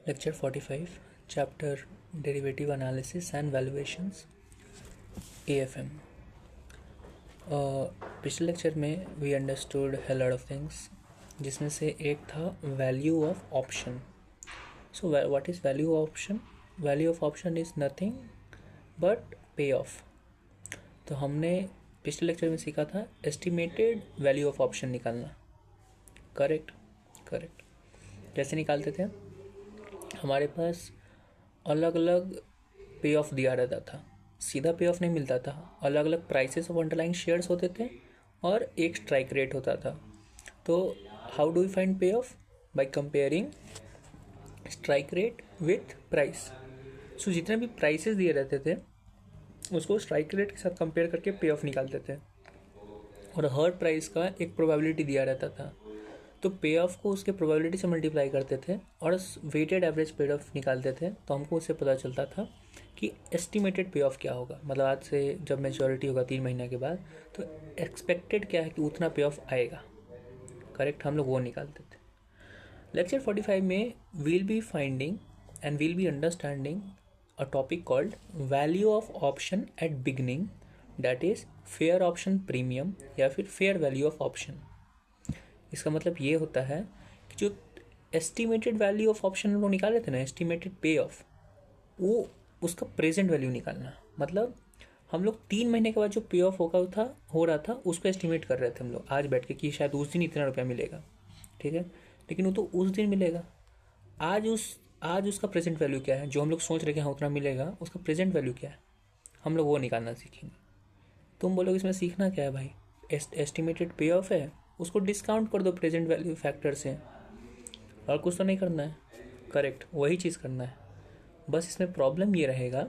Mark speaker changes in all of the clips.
Speaker 1: Lecture 45, Chapter Derivative Analysis and Valuations, AFM. पिछले lecture में we understood a lot of things, जिसमें से एक था value of option. So what is value of option? Value of option is nothing but pay off. तो हमने पिछले lecture में सीखा था एस्टिमेटेड वैल्यू ऑफ ऑप्शन निकालना. करेक्ट. कैसे निकालते थे? हमारे पास अलग अलग पे ऑफ दिया रहता था. सीधा पे ऑफ नहीं मिलता था, अलग अलग प्राइसेस ऑफ अंडरलाइंग शेयर्स होते थे और एक स्ट्राइक रेट होता था. तो how do we find payoff? By comparing strike rate with price. So जितने भी प्राइसेस दिए रहते थे उसको स्ट्राइक रेट के साथ कंपेयर करके पे ऑफ निकालते थे, और हर प्राइस का एक प्रोबेबिलिटी दिया रहता था. तो पे ऑफ को उसके प्रोबेबिलिटी से मल्टीप्लाई करते थे और वेटेड एवरेज पे ऑफ निकालते थे. तो हमको उससे पता चलता था कि एस्टिमेटेड पे ऑफ क्या होगा. मतलब आज से जब मैच्योरिटी होगा 3 महीने के बाद, तो एक्सपेक्टेड क्या है कि उतना पे ऑफ आएगा. करेक्ट. हम लोग वो निकालते थे. लेक्चर 45 में we'll be finding and we'll be understanding a topic called value of option at beginning, that is fair option premium या फिर फेयर वैल्यू ऑफ ऑप्शन. इसका मतलब ये होता है कि जो एस्टिमेटेड वैल्यू ऑफ ऑप्शन हम लोग निकाले थे ना, एस्टिमेटेड पे ऑफ, वो उसका प्रेजेंट वैल्यू निकालना. मतलब हम लोग 3 महीने के बाद जो पे ऑफ हो रहा था उसको एस्टिमेट कर रहे थे हम लोग आज बैठ के कि शायद उस दिन इतना रुपया मिलेगा. ठीक है, लेकिन वो तो उस दिन मिलेगा. आज उसका प्रेजेंट वैल्यू क्या है? जो हम लोग सोच रहे हैं हाँ उतना मिलेगा, उसका प्रेजेंट वैल्यू क्या है? हम लोग वो निकालना सीखेंगे. तुम बोलोगे इसमें सीखना क्या है भाई? एस्टिमेटेड पे ऑफ है, उसको डिस्काउंट कर दो प्रेजेंट वैल्यू फैक्टर से, और कुछ तो नहीं करना है. करेक्ट, वही चीज़ करना है. बस इसमें प्रॉब्लम ये रहेगा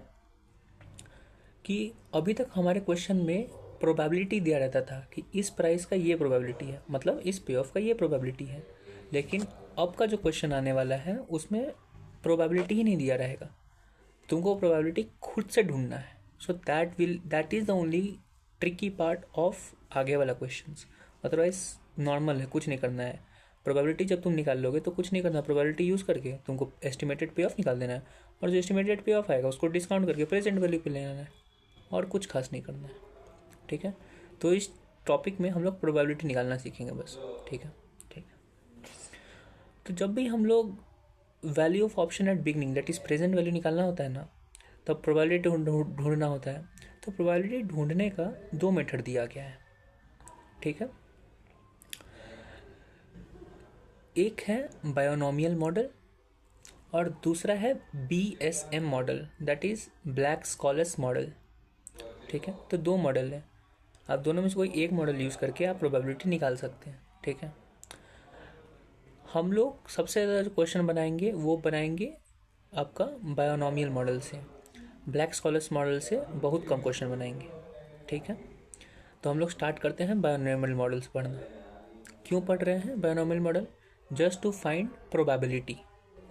Speaker 1: कि अभी तक हमारे क्वेश्चन में प्रोबेबिलिटी दिया रहता था कि इस प्राइस का ये प्रोबेबिलिटी है, मतलब इस पे ऑफ का ये प्रोबेबिलिटी है. लेकिन अब का जो क्वेश्चन आने वाला है उसमें प्रोबेबिलिटी ही नहीं दिया रहेगा. तुमको प्रोबेबिलिटी खुद से ढूंढना है. So that is the only tricky part of आगे वाला क्वेश्चन. अदरवाइज नॉर्मल है, कुछ नहीं करना है. प्रोबेबिलिटी जब तुम निकाल लोगे तो कुछ नहीं करना. प्रोबेबिलिटी यूज़ करके तुमको एस्टिमेटेड पे ऑफ निकाल देना है, और जो एस्टिमेटेड पे ऑफ आएगा उसको डिस्काउंट करके प्रेजेंट वैल्यू पे लेना है, और कुछ खास नहीं करना है. ठीक है, तो इस टॉपिक में हम लोग प्रोबेबिलिटी निकालना सीखेंगे बस. ठीक है. तो जब भी हम लोग value of option at beginning, that is present value निकालना होता है ना, तब प्रोबेबिलिटी ढूंढना होता है. तो प्रोबेबिलिटी ढूंढने का 2 मेथड दिया गया है. ठीक है, एक है बायोनोमियल मॉडल और दूसरा है BSM model, that is Black Scholes model. ठीक है, तो 2 मॉडल है. आप दोनों में से कोई एक मॉडल यूज़ करके आप प्रोबेबिलिटी निकाल सकते हैं. ठीक है, हम लोग सबसे ज़्यादा जो क्वेश्चन बनाएंगे वो बनाएंगे आपका बायोनोमियल मॉडल से. ब्लैक स्कॉलस मॉडल से बहुत कम क्वेश्चन बनाएंगे. ठीक है, तो हम लोग स्टार्ट करते हैं बायोनोमियल मॉडल से पढ़ना. क्यों पढ़ रहे हैं binomial model? Just to find probability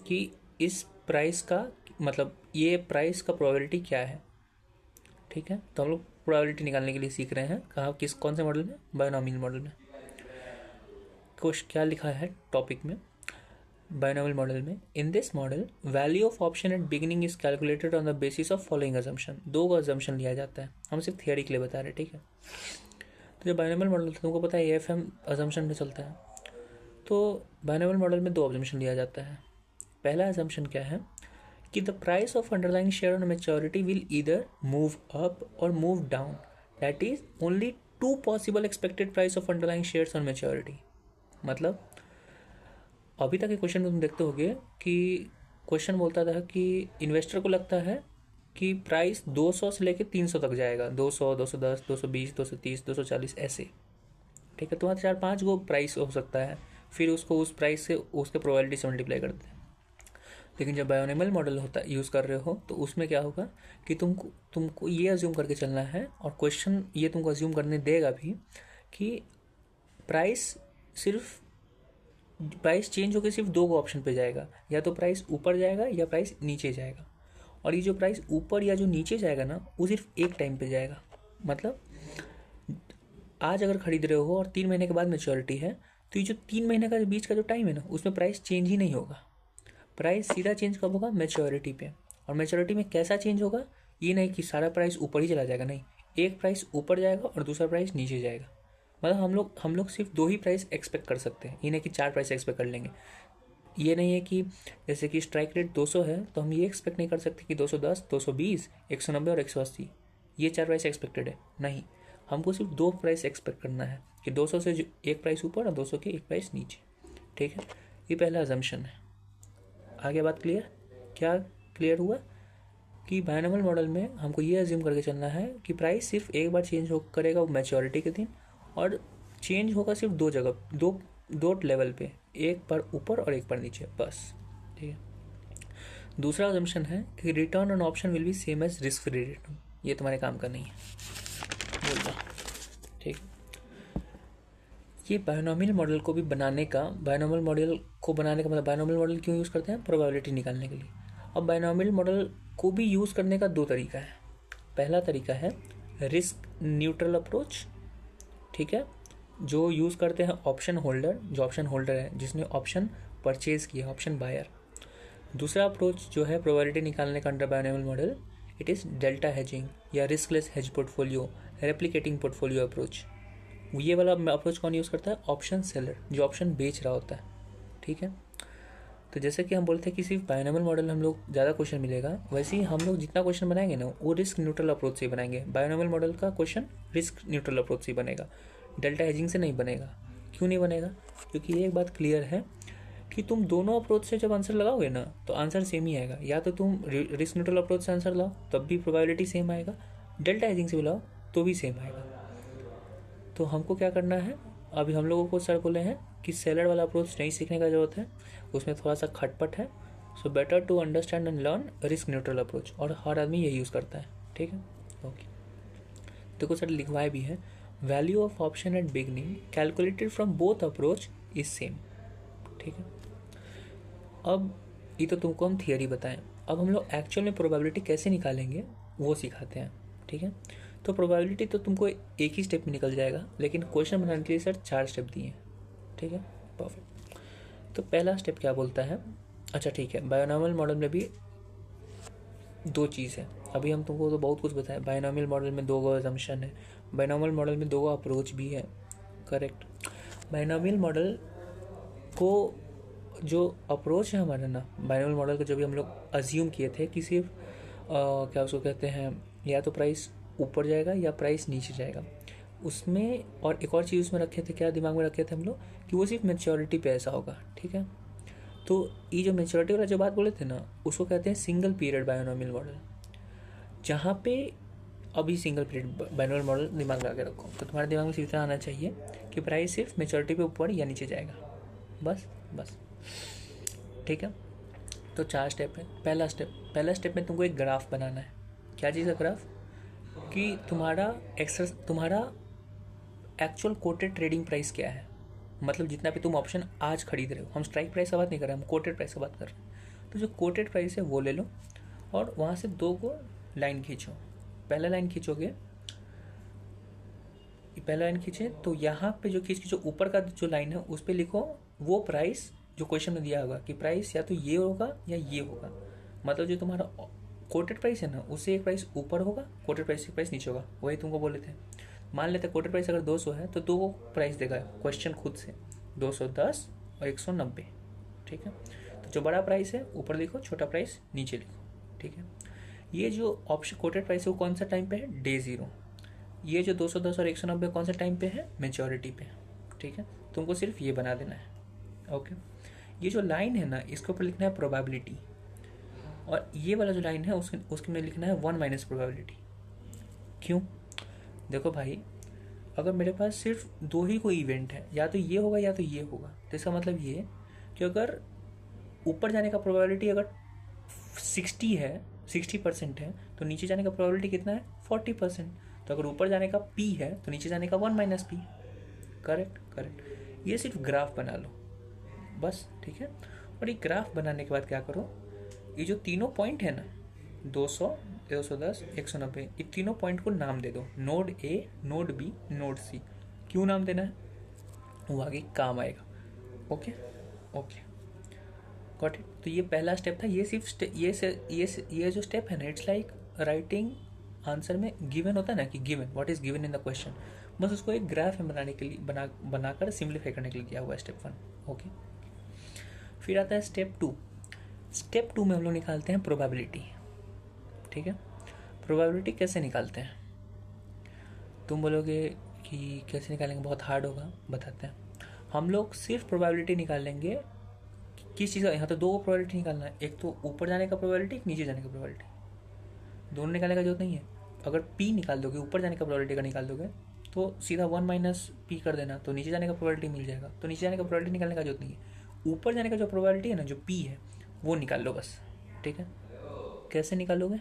Speaker 1: कि इस प्राइस का, मतलब ये प्राइस का प्रोबेबिलिटी क्या है. ठीक है, तो हम लोग प्रोबेबिलिटी निकालने के लिए सीख रहे हैं. कहाँ, कौन से मॉडल में? बायोनोमियल मॉडल में. कुछ क्या लिखा है टॉपिक में बायोनोमियल मॉडल में? In this model value of option at beginning is calculated on the basis of following assumption. 2 का अजम्पशन लिया जाता है, हम सिर्फ थियरी के लिए बता रहे हैं. ठीक है, तो जो बायोनोमियल मॉडल तुमको पता है AFM अजम्पशन में चलता है. तो बायोनोमियल मॉडल में 2 अजम्पशन लिया जाता है. पहला अजम्पशन क्या है कि the price of underlying share on maturity will either move up और move down. That is only 2 possible expected price of underlying shares on maturity. मतलब अभी तक के क्वेश्चन में तुम देखते होगे कि क्वेश्चन बोलता था कि इन्वेस्टर को लगता है कि प्राइस 200 से लेकर 300 तक जाएगा. 200, 210, 220, 230, 240 ऐसे. ठीक है, तो वहाँ 4-5 गो प्राइस हो सकता है. फिर उसको उस प्राइस से उसके प्रोबेबिलिटी से मल्टीप्लाई करते हैं. लेकिन जब बायोनोमियल मॉडल होता यूज़ कर रहे हो तो उसमें क्या होगा कि तुमको ये अज्यूम करके चलना है, और क्वेश्चन ये तुमको अज्यूम करने देगा भी कि प्राइस चेंज होकर सिर्फ 2 ऑप्शन पे जाएगा. या तो प्राइस ऊपर जाएगा या प्राइस नीचे जाएगा. और ये जो प्राइस ऊपर या जो नीचे जाएगा ना, वो सिर्फ एक टाइम पे जाएगा. मतलब आज अगर खरीद रहे हो और 3 महीने के बाद मैच्योरिटी है, तो ये जो 3 महीने का बीच का जो टाइम है ना, उसमें प्राइस चेंज ही नहीं होगा. प्राइस सीधा चेंज कब होगा? मैच्योरिटी पे। और मैच्योरिटी में कैसा चेंज होगा? ये नहीं कि सारा प्राइस ऊपर ही चला जाएगा, नहीं, एक प्राइस ऊपर जाएगा और दूसरा प्राइस नीचे जाएगा। मतलब हम लोग सिर्फ 2 ही प्राइस एक्सपेक्ट कर सकते हैं, ये नहीं कि 4 प्राइस एक्सपेक्ट कर लेंगे। ये नहीं है कि जैसे कि स्ट्राइक रेट 200 है तो हम ये एक्सपेक्ट नहीं कर सकते कि 210, 220, 190 और 180 ये 4 प्राइस एक्सपेक्टेड है, नहीं, हमको सिर्फ 2 प्राइस एक्सपेक्ट करना है कि 200 से एक प्राइस ऊपर और 200 के एक प्राइस नीचे। ठीक है, ये पहला अजम्पशन है। आगे बात क्लियर? क्या क्लियर हुआ कि बायनॉमियल मॉडल में हमको ये अज्यूम करके चलना है कि प्राइस सिर्फ एक बार चेंज हो करेगा, वो मैच्योरिटी के दिन, और चेंज होगा सिर्फ 2 जगह, दो लेवल पे, एक बार ऊपर और एक बार नीचे, बस। ठीक है। दूसरा अजम्पशन है कि return on option will be same as risk free return. ये तुम्हारे काम का नहीं है, बोल दो। ठीक। ये बायनॉमियल मॉडल को बनाने का मतलब बायनॉमियल मॉडल क्यों यूज़ करते हैं? प्रोबेबिलिटी निकालने के लिए। अब बायनॉमियल मॉडल को भी यूज़ करने का 2 तरीका है। पहला तरीका है रिस्क न्यूट्रल अप्रोच, ठीक है, जो यूज़ करते हैं ऑप्शन होल्डर है जिसने ऑप्शन परचेज किया, ऑप्शन बायर। दूसरा अप्रोच जो है प्रोबेबिलिटी निकालने का under binomial model, it is delta hedging या riskless hedge portfolio, replicating portfolio approach. ये वाला अप्रोच कौन यूज़ करता है? ऑप्शन सेलर, जो ऑप्शन बेच रहा होता है। ठीक है। तो जैसे कि हम बोलते हैं कि सिर्फ बायनॉमियल मॉडल हम लोग ज़्यादा क्वेश्चन मिलेगा, वैसे ही हम लोग जितना क्वेश्चन बनाएंगे ना वो रिस्क न्यूट्रल अप्रोच से बनाएंगे। बायनॉमियल मॉडल का क्वेश्चन रिस्क न्यूट्रल अप्रोच से बनेगा, डेल्टा हेजिंग से नहीं बनेगा। क्यों नहीं बनेगा? क्योंकि ये एक बात क्लियर है कि तुम दोनों अप्रोच से जब आंसर लगाओगे ना तो आंसर सेम ही आएगा। या तो तुम रिस्क न्यूट्रल अप्रोच से आंसर लाओ तब भी प्रोबेबिलिटी सेम आएगा, डेल्टा हेजिंग से भी लाओ तो भी सेम आएगा। तो हमको क्या करना है? अभी हम लोगों को सर बोले हैं कि सेलर वाला अप्रोच नहीं सीखने का जरूरत है, उसमें थोड़ा सा खटपट है। So better to understand and learn risk neutral approach, और हर आदमी ये यूज़ करता है। ठीक है, ओके। देखो सर लिखवाए भी है, value of option at beginning calculated from both approach is same. ठीक है। अब ये तो तुमको हम थियरी बताएं, अब हम लोग एक्चुअल में प्रोबेबिलिटी कैसे निकालेंगे वो सिखाते हैं। ठीक है। तो प्रोबेबिलिटी तो तुमको एक ही स्टेप में निकल जाएगा, लेकिन क्वेश्चन बनाने के लिए सर 4 स्टेप दिए हैं। ठीक है, परफेक्ट। तो पहला स्टेप क्या बोलता है? अच्छा ठीक है, बायनॉमियल मॉडल में भी 2 चीज़ है। अभी हम तुमको तो बहुत कुछ बताया। बायनॉमियल मॉडल में 2 अजम्पशन है, बायनॉमियल मॉडल में 2 अप्रोच भी है, करेक्ट। बायनॉमियल मॉडल को जो अप्रोच है हमारा ना, बायनॉमियल मॉडल को जो भी हम लोग अज्यूम किए थे कि सिर्फ क्या उसको कहते हैं, या तो प्राइस ऊपर जाएगा या प्राइस नीचे जाएगा, उसमें और एक और चीज़ उसमें रखे थे, क्या दिमाग में रखे थे हम लोग, कि वो सिर्फ मैच्योरिटी पे ऐसा होगा। ठीक है। तो ये जो मैच्योरिटी वाला जो बात बोले थे ना, उसको कहते हैं सिंगल पीरियड बायनॉमियल मॉडल। जहाँ पे अभी सिंगल पीरियड बायनॉमियल मॉडल दिमाग लगा के रखो, तो तुम्हारे दिमाग में इतना आना चाहिए कि प्राइस सिर्फ मैच्योरिटी पे ऊपर या नीचे जाएगा, बस। ठीक है। तो 4 स्टेप है। पहला स्टेप में तुमको एक ग्राफ बनाना है। क्या चीज़ है ग्राफ? कि तुम्हारा एक्चुअल कोटेड ट्रेडिंग प्राइस क्या है, मतलब जितना पे तुम ऑप्शन आज खरीद रहे हो। हम स्ट्राइक प्राइस का बात नहीं कर रहे, हम कोटेड प्राइस का बात कर रहे हैं। तो जो कोटेड प्राइस है वो ले लो और वहाँ से 2 को लाइन खींचो। पहला लाइन खींचोगे, पहला लाइन खींचे तो यहाँ पे जो खींच के जो ऊपर का जो लाइन है उस पर लिखो वो प्राइस जो क्वेश्चन में दिया होगा कि प्राइस या तो ये होगा या ये होगा। मतलब जो तुम्हारा कोटेड प्राइस है ना, उससे एक प्राइस ऊपर होगा, कोटेड प्राइस से प्राइस नीचे होगा। वही तुमको बोले थे। मान लेते कोटेड प्राइस अगर 200 है तो 2 प्राइस देगा क्वेश्चन खुद से, 210 और 190। ठीक है। तो जो बड़ा प्राइस है ऊपर लिखो, छोटा प्राइस नीचे लिखो। ठीक है। ये जो ऑप्शन कोटेड प्राइस है वो कौन सा टाइम पे है? डे 0। ये जो 210 और 190 कौन सा टाइम पे है? मेच्योरिटी पे। ठीक है। तुमको सिर्फ ये बना देना है। ओके। ये जो लाइन है ना, इसके ऊपर लिखना है प्रोबेबिलिटी, और ये वाला जो लाइन है उसके में लिखना है 1 माइनस प्रोबेबिलिटी। क्यों? देखो भाई, अगर मेरे पास सिर्फ 2 ही कोई इवेंट है, या तो ये होगा या तो ये होगा, तो इसका मतलब ये कि अगर ऊपर जाने का प्रोबेबिलिटी अगर 60% है तो नीचे जाने का प्रोबेबिलिटी कितना है? 40%। तो अगर ऊपर जाने का P है तो नीचे जाने का 1 माइनस P। करेक्ट। ये सिर्फ ग्राफ बना लो बस। ठीक है। और ये ग्राफ बनाने के बाद क्या करो, ये जो तीनों पॉइंट है ना, 200, 210, 190, ये तीनों पॉइंट को नाम दे दो। Node A, node B, node C। क्यों नाम देना है? वो आगे काम आएगा। ओके। Got it. तो ये पहला स्टेप था। ये सिर्फ ये जो स्टेप है ना, इट्स लाइक राइटिंग आंसर में गिवन होता है ना कि given, what is given in the question, बस उसको एक ग्राफ में बनाने के लिए बनाकर सिंप्लीफाई करने के लिए किया हुआ है स्टेप 1। ओके, फिर आता है स्टेप 2। स्टेप 2 में हम लोग निकालते हैं प्रोबेबिलिटी। ठीक है, प्रोबेबिलिटी कैसे निकालते हैं? तुम बोलोगे कि कैसे निकालेंगे, बहुत हार्ड होगा। बताते हैं। हम लोग सिर्फ प्रोबेबिलिटी निकालेंगे किस चीज़ का। यहाँ तो दो प्रोबेबिलिटी निकालना है, एक तो ऊपर जाने का प्रोबेबिलिटी, एक नीचे जाने का प्रोबेबिलिटी। दोनों निकालने का जरूरत नहीं है। अगर पी निकाल दोगे, ऊपर जाने का प्रोबेबिलिटी का निकाल दोगे, तो सीधा 1 माइनस पी कर देना, तो नीचे जाने का प्रोबेबिलिटी मिल जाएगा। तो नीचे जाने का प्रोबेबिलिटी निकालने का जरूरत नहीं है। ऊपर जाने का जो प्रोबेबिलिटी है ना, जो पी है, वो निकाल लो बस। ठीक है, कैसे निकालोगे?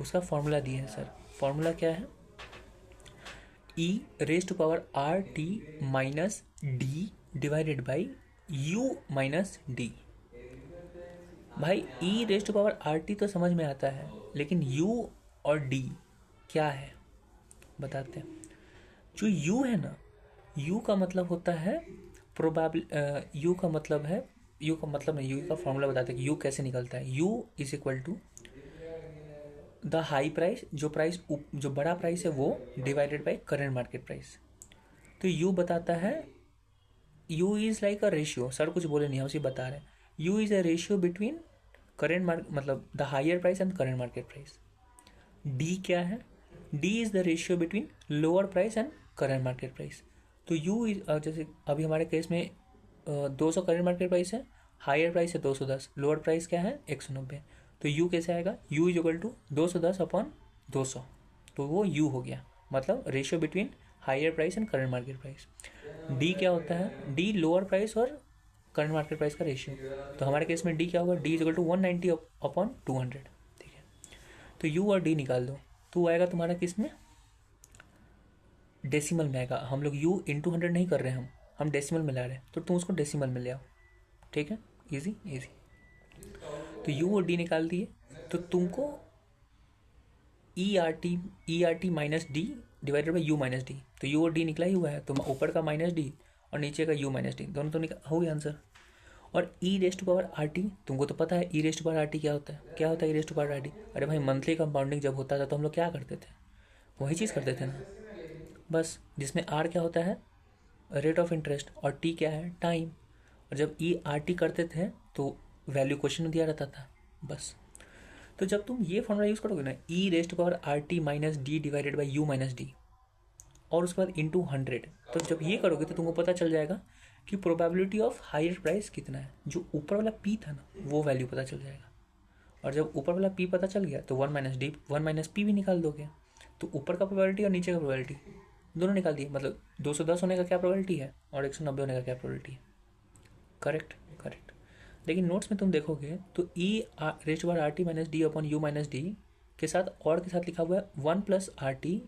Speaker 1: उसका फॉर्मूला दिया है सर। फॉर्मूला क्या है? e raise to power r t minus d divided by u minus d. भाई e raise to power r t तो समझ में आता है, लेकिन u और d क्या है बताते हैं। जो u है ना, u का मतलब होता है u का मतलब है, u का मतलब नहीं, u का फॉर्मूला बताते हैं कि u कैसे निकलता है। u is equal to the high price, जो बड़ा प्राइस है वो, divided by current market price. तो u बताता है, u is like a ratio. Sir कुछ बोले नहीं, हम उसी बता रहे हैं। u is a ratio between current market, मतलब the higher price and current market price. d क्या है? d is the ratio between lower price and current market price. तो u इज, जैसे अभी हमारे केस में 200 करेंट मार्केट प्राइस है, higher price है 210, लोअर प्राइस क्या है 190। तो u कैसे आएगा? u is equal to 210 upon 200, तो वो u हो गया, मतलब ratio between higher price and current market price. d क्या होता है? d लोअर प्राइस और करंट मार्केट प्राइस का रेशियो। तो हमारे केस में d क्या होगा? d is equal to 190 upon 200। ठीक है, तो u और d निकाल दो, तो आएगा तुम्हारा किस में? डेसिमल में आएगा। हम लोग u इंटू 100 नहीं कर रहे हैं, हम डेसिमल में ला रहे हैं, तो तुम उसको डेसिमल में ले आओ। ठीक है, इजी इजी। तो u और d निकाल दिए, तो तुमको ई r t minus d divided by u minus D. तो u और d निकला ही हुआ है, तो ऊपर का माइनस डी और नीचे का u माइनस डी, दोनों तो हो गया आंसर। और e raised to power r t, तुमको तो पता है e raised to power r t क्या होता है? क्या होता है e raised to power r t? अरे भाई, मंथली कंपाउंडिंग जब होता था तो हम लोग क्या करते थे? वही चीज़ करते थे ना, बस। जिसमें आर क्या होता है? रेट ऑफ इंटरेस्ट, और टी क्या है? टाइम। और जब ई आर टी करते थे तो वैल्यू क्वेश्चन में दिया रहता था, बस। तो जब तुम ये फॉर्मूला यूज़ करोगे ना, e raised to power r t minus d divided by u minus d, और उसके बाद इंटू 100, तो जब ये करोगे तो तुमको पता चल जाएगा कि प्रोबेबिलिटी ऑफ हायर प्राइस कितना है। जो ऊपर वाला पी था ना, वो वैल्यू पता चल जाएगा। और जब ऊपर वाला पी पता चल गया तो 1 माइनस पी भी निकाल दोगे। तो ऊपर का प्रोबेबिलिटी और नीचे का प्रोबेबिलिटी दोनों निकाल दिए, मतलब 210 होने का क्या प्रोबेबिलिटी है और 190 होने का क्या प्रोबेबिलिटी है। Correct correct. लेकिन नोट्स में तुम देखोगे तो ई रेस्ट बार r t minus d upon u minus d के साथ और के साथ लिखा हुआ है 1 plus r t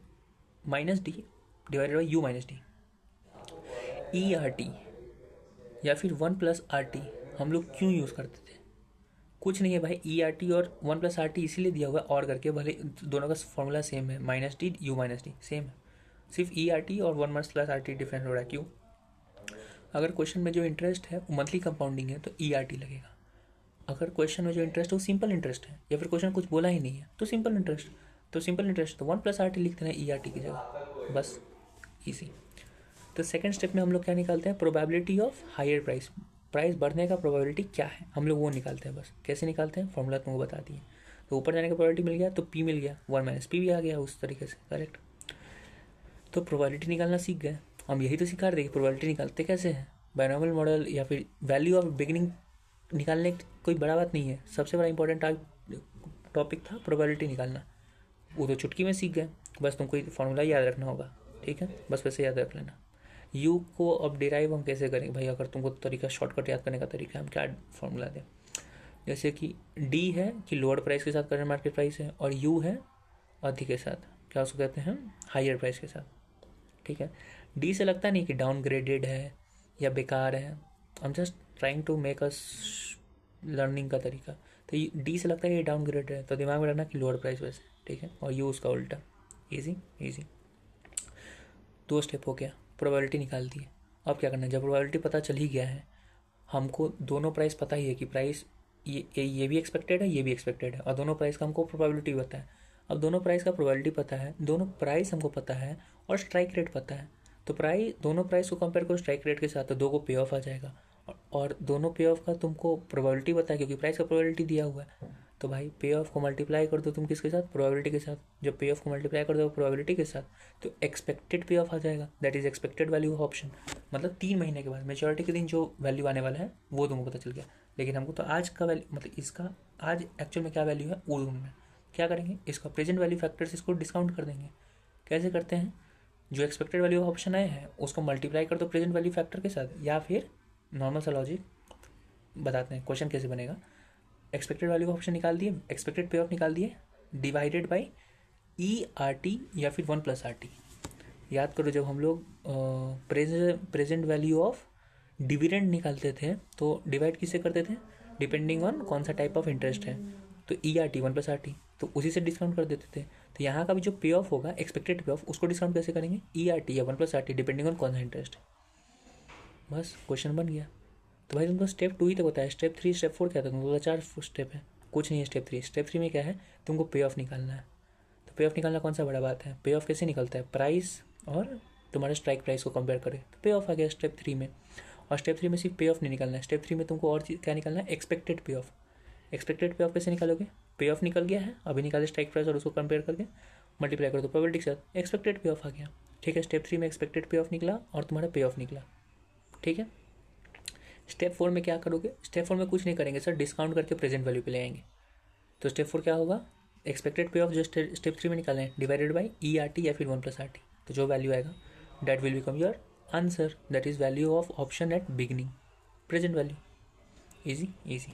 Speaker 1: minus d divided by u minus d. E r t या फिर 1 प्लस आर टी हम लोग क्यों यूज़ करते थे? कुछ नहीं है भाई, ई आर टी और 1 प्लस आर टी इसीलिए दिया हुआ है और करके, भले दोनों का फॉर्मूला सेम है, minus D you minus D same है, सिर्फ ई आर टी और 1 प्लस आर टी डिफरेंट हो रहा है। क्यों? अगर क्वेश्चन में जो इंटरेस्ट है वो मंथली कंपाउंडिंग है तो ई आर टी लगेगा। अगर क्वेश्चन में जो इंटरेस्ट है वो सिंपल इंटरेस्ट है, या फिर क्वेश्चन कुछ बोला ही नहीं है तो सिंपल इंटरेस्ट, तो सिंपल इंटरेस्ट तो 1 प्लस आर टी लिख देना ई आर टी की जगह, बस ईजी। तो सेकंड स्टेप में हम लोग क्या निकालते हैं? Probability of higher price, price बढ़ने का प्रोबेबिलिटी क्या है, हम लोग वो निकालते हैं बस। कैसे निकालते हैं? फॉर्मूला तुमको बता दिए। तो ऊपर जाने का प्रोबेबिलिटी मिल गया तो पी मिल गया, 1 माइनस पी भी आ गया उस तरीके से। करेक्ट। तो प्रोबेबिलिटी निकालना सीख गए हम, यही तो सिखा रहे थे कि प्रोबेबिलिटी निकालते कैसे हैं। बायनॉमियल मॉडल या फिर वैल्यू ऑफ बिगिनिंग निकालने की कोई बड़ा बात नहीं है, सबसे बड़ा इंपॉर्टेंट टॉपिक था प्रोबेबिलिटी निकालना, वो तो चुटकी में सीख गए। बस तुमको फॉर्मूला याद रखना होगा, ठीक है, बस वैसे याद रख लेना। यू को अब डिराइव हम कैसे करेंगे भाई? अगर तुमको तरीका शॉर्टकट याद करने का तरीका, हम क्या फॉर्मूला दें? जैसे कि डी है कि लोअर प्राइस के साथ करंट मार्केट प्राइस है, और यू है अधिक के साथ, क्या उसको कहते हैं? हायर प्राइस के साथ। ठीक है, डी से लगता नहीं कि डाउनग्रेडेड है या बेकार है, I am just trying to make us learning का तरीका। तो डी से लगता है ये डाउनग्रेडेड है, तो दिमाग में रखना कि लोअर प्राइस वैसे, ठीक है, और यू उसका उल्टा। Easy easy. 2 स्टेप हो गया, प्रोबेबिलिटी निकाल दी। अब क्या करना है? जब प्रोबेबिलिटी पता चल ही गया है हमको दोनों प्राइस पता ही है कि प्राइस ये भी एक्सपेक्टेड है, ये भी एक्सपेक्टेड है, और दोनों प्राइस का हमको प्रोबेबिलिटी पता है। अब दोनों प्राइस का प्रोबेबिलिटी पता है, दोनों प्राइस हमको पता है, और स्ट्राइक रेट पता है। तो दोनों प्राइस को कंपेयर करो स्ट्राइक रेट के साथ, तो दो को पे ऑफ आ जाएगा। और दोनों पे ऑफ का तुमको प्रोबेबिलिटी पता है क्योंकि प्राइस का प्रोबेबिलिटी दिया हुआ है। तो भाई पे ऑफ को मल्टीप्लाई कर दो तुम किसके साथ, प्रोबेबिलिटी के साथ। जब पे ऑफ को मल्टीप्लाई कर दो प्रोबेबिलिटी के साथ, तो एक्सपेक्टेड पे ऑफ आ जाएगा, that is expected value of option. मतलब 3 महीने के बाद मेच्योरिटी के दिन जो वैल्यू आने वाला है वो तुमको पता चल गया। लेकिन हमको तो आज का वैल्यू, मतलब इसका आज एक्चुअल में क्या वैल्यू है वो ढूंढना है। क्या करेंगे, इसका प्रेजेंट वैल्यू फैक्टर से इसको डिस्काउंट कर देंगे। कैसे करते हैं, जो एक्सपेक्टेड वैल्यू ऑफ ऑप्शन आए हैं उसको मल्टीप्लाई कर दो प्रेजेंट वैल्यू फैक्टर के साथ, या फिर नॉर्मल सा लॉजिक बताते हैं क्वेश्चन कैसे बनेगा। एक्सपेक्टेड वैल्यू ऑप्शन निकाल दिए, एक्सपेक्टेड पे ऑफ निकाल दिए, डिवाइडेड बाई ERT या फिर 1+RT। याद करो जब हम लोग प्रेजेंट वैल्यू ऑफ डिविडेंड निकालते थे तो डिवाइड किससे करते थे, डिपेंडिंग ऑन कौन सा टाइप ऑफ इंटरेस्ट है। तो ERT 1+RT, तो उसी से डिस्काउंट कर देते थे। तो यहाँ का भी जो पे ऑफ होगा एक्सपेक्टेड पे ऑफ, उसको डिस्काउंट कैसे करेंगे, ERT या 1+RT डिपेंडिंग ऑन कौन सा इंटरेस्ट है। बस क्वेश्चन बन गया। तो भाई तुमको स्टेप 2 ही तो बताया, स्टेप 3 स्टेप 4 क्या था, तुमको 4 स्टेप है, कुछ नहीं है स्टेप 3। स्टेप 3 में क्या है, तुमको पे ऑफ निकालना है। तो पे ऑफ निकालना कौन सा बड़ा बात है, पे ऑफ कैसे निकलता है, प्राइस और तुम्हारे स्ट्राइक प्राइस को कंपेयर करें तो पे ऑफ आ गया स्टेप 3 में। और स्टेप 3 में सिर्फ पे ऑफ नहीं निकालना है, स्टेप 3 में तुमको और चीज़ क्या निकालना है, एक्सपेक्टेड पे ऑफ। एक्सपेक्टेड पे ऑफ कैसे निकालोगे, पे ऑफ निकल गया है अभी, निकाले स्ट्राइक प्राइस और उसको कंपेयर करके मल्टीप्लाई कर दो प्रोबेबिलिटी के साथ, एक्सपेक्टेड पे ऑफ आ गया। ठीक है, स्टेप 3 में एक्सपेक्टेड पे ऑफ निकला और तुम्हारा पे ऑफ निकला। ठीक है, स्टेप 4 में क्या करोगे, स्टेप 4 में कुछ नहीं करेंगे सर, डिस्काउंट करके प्रेजेंट वैल्यू पे ले आएंगे। तो स्टेप 4 क्या होगा, एक्सपेक्टेड पे ऑफ जो स्टेप 3 में निकालें डिवाइडेड बाई ERT या फिर 1+RT। तो जो वैल्यू आएगा that will become your answer, that is value of option at beginning, present value. Easy easy.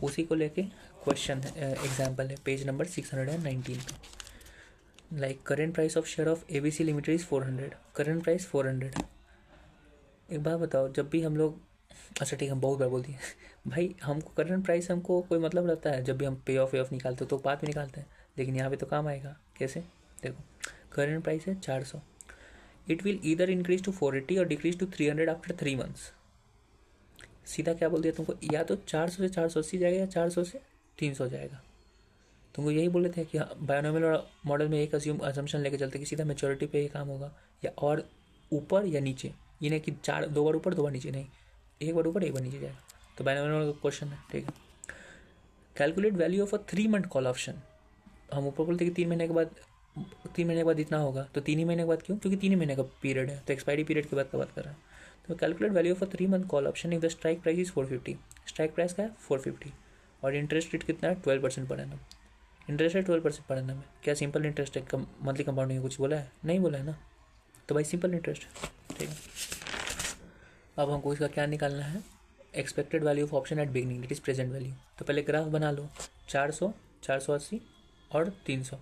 Speaker 1: उसी को लेके क्वेश्चन है, एग्जाम्पल है पेज नंबर 619 का। Like current price of share of ABC limited is 400, current price 400 है। एक बात बताओ, जब भी हम लोग, अच्छा ठीक है हम बहुत बार बोल दिए भाई, हमको करंट प्राइस हमको कोई मतलब रहता है, जब भी हम पे ऑफ निकालते हो तो बाद में निकालते हैं, लेकिन यहाँ पे तो काम आएगा। कैसे, देखो करंट प्राइस है 400, it will either increase to 480 और डिक्रीज टू 300 आफ्टर 3 मंथ्स। सीधा क्या बोल दिया तुमको, या तो 400 से 480 जाएगा या 400 से 300 जाएगा। तुमको यही बोले थे कि बायनोमियल मॉडल में एक अजम्पशन लेके चलते कि सीधा मेच्योरिटी पे ये काम होगा, या और ऊपर या नीचे, ये नहीं कि 2 बार ऊपर 2 बार नीचे, नहीं, 1 बार ऊपर 1 बार नीचे जाएगा। तो बायनोमियल क्वेश्चन है, ठीक है। Calculate value of a 3 month call option. हम ऊपर बोलते कि 3 महीने के बाद इतना होगा, तो 3 ही महीने के बाद क्यों, क्योंकि 3 ही महीने का पीरियड है, तो एक्सपायरी पीरियड के बाद का बात कर रहा है। तो calculate value of a 3 month call option if the strike price is 450, strike price का है 450 और इंटरेस्ट रेट कितना है 12% per annum. Interest rate 12% per annum है, क्या सिंपल इंटरेस्ट है, मंथली कंपाउंडिंग कुछ बोला है, नहीं बोला है ना, तो भाई सिंपल इंटरेस्ट है, ठीक है। अब हमको इसका क्या निकालना है, expected value of option at beginning, it is present value. तो पहले ग्राफ बना लो, 400, 480 और 300।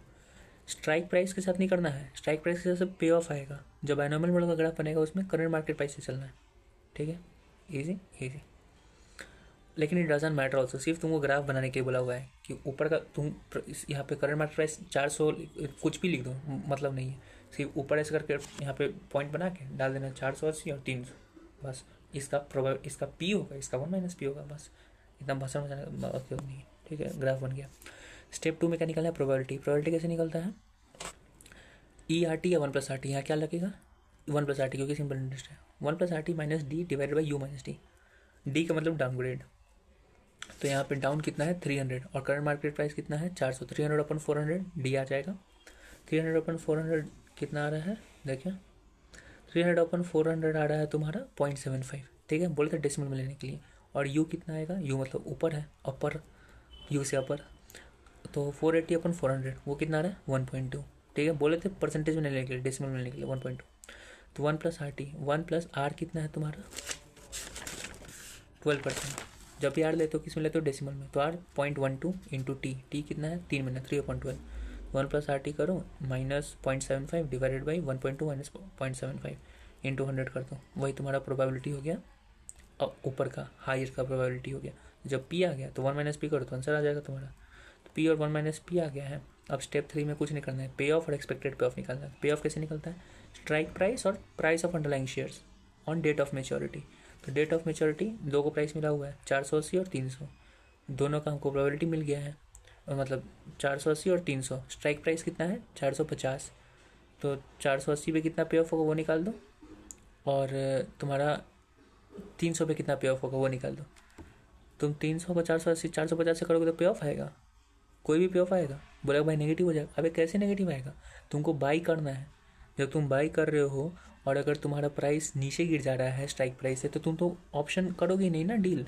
Speaker 1: स्ट्राइक प्राइस के साथ नहीं करना है, स्ट्राइक प्राइस के साथ पे ऑफ आएगा। जब एनोमल मॉडल का ग्राफ बनेगा उसमें करंट मार्केट प्राइस से चलना है, ठीक है, इजी इजी। लेकिन इट डजंट मैटर ऑल्सो, सिर्फ तुमको ग्राफ बनाने के लिए बोला हुआ है कि ऊपर का तुम यहाँ पे करंट मार्केट प्राइस 400 कुछ भी लिख दो, मतलब नहीं है, सिर्फ ऊपर ऐसे करके यहाँ पे पॉइंट बना के डाल देना 480 और 300, बस। इसका पी होगा, इसका 1 - P होगा, बस। इतना भाषण में जाने का उपयोग नहीं है, ठीक है। ग्राफ बन गया। स्टेप 2 में क्या निकालना है, प्रोबेबिलिटी। प्रोबेबिलिटी कैसे निकलता है, ERT या 1+RT। यहाँ क्या लगेगा 1+RT, क्योंकि सिंपल इंटरेस्ट है। 1+RT - D divided by U - D। D का मतलब डाउनग्रेड, तो यहाँ पे डाउन कितना है 300 और करंट मार्केट प्राइस कितना है 400, 300/400 D आ जाएगा। 300/400 कितना आ रहा है, देखिए 300/400 आ रहा है तुम्हारा 0.75, ठीक है। बोले थे डेसिमल में लेने के लिए। और U कितना आएगा, U मतलब ऊपर है, अपर, U से अपर, तो 480/400 वो कितना आ रहा है 1.2, ठीक है। बोले थे परसेंटेज में लेने के लिए, डेसिमल में लेने के लिए 1.2। तो 1+RT, 1+R कितना है तुम्हारा 12%। जब भी R लेते हो किस में लेते हो, डेसिमल में, तो R 0.12 इंटू T कितना है 3 महीना 3/12। 1+RT करो -0.75 डिवाइडेड बाई 1.2 - 0.75 इंटू 100 कर दो, वही तुम्हारा प्रोबेबिलिटी हो गया, अब ऊपर का हायर का प्रोबेबिलिटी हो गया। जब P आ गया तो 1 - P करो तो आंसर आ जाएगा तुम्हारा। तो P और 1 - P आ गया है। अब स्टेप 3 में कुछ नहीं करना है, पे ऑफ और एक्सपेक्टेड पे ऑफ निकालना है। पे ऑफ कैसे निकलता है, स्ट्राइक प्राइस और price of underlying shares on date of maturity. तो डेट ऑफ मेच्योरिटी दो को प्राइस मिला हुआ है 480 और 300, दोनों का हमको प्रोबेबिलिटी मिल गया है, और मतलब 480 और 300, स्ट्राइक प्राइस कितना है 450, तो 480 पे कितना पे ऑफ होगा वो निकाल दो, और तुम्हारा 300 पे कितना पे ऑफ होगा वो निकाल दो। तुम 300 को 480 450 से करोगे तो पे ऑफ आएगा, कोई भी पे ऑफ आएगा? बोला भाई नेगेटिव हो जाएगा। अबे कैसे नेगेटिव आएगा? तुमको बाई करना है, जब तुम बाई कर रहे हो और अगर तुम्हारा प्राइस नीचे गिर जा रहा है स्ट्राइक प्राइस से, तो तुम तो ऑप्शन करोगे ही नहीं ना डील,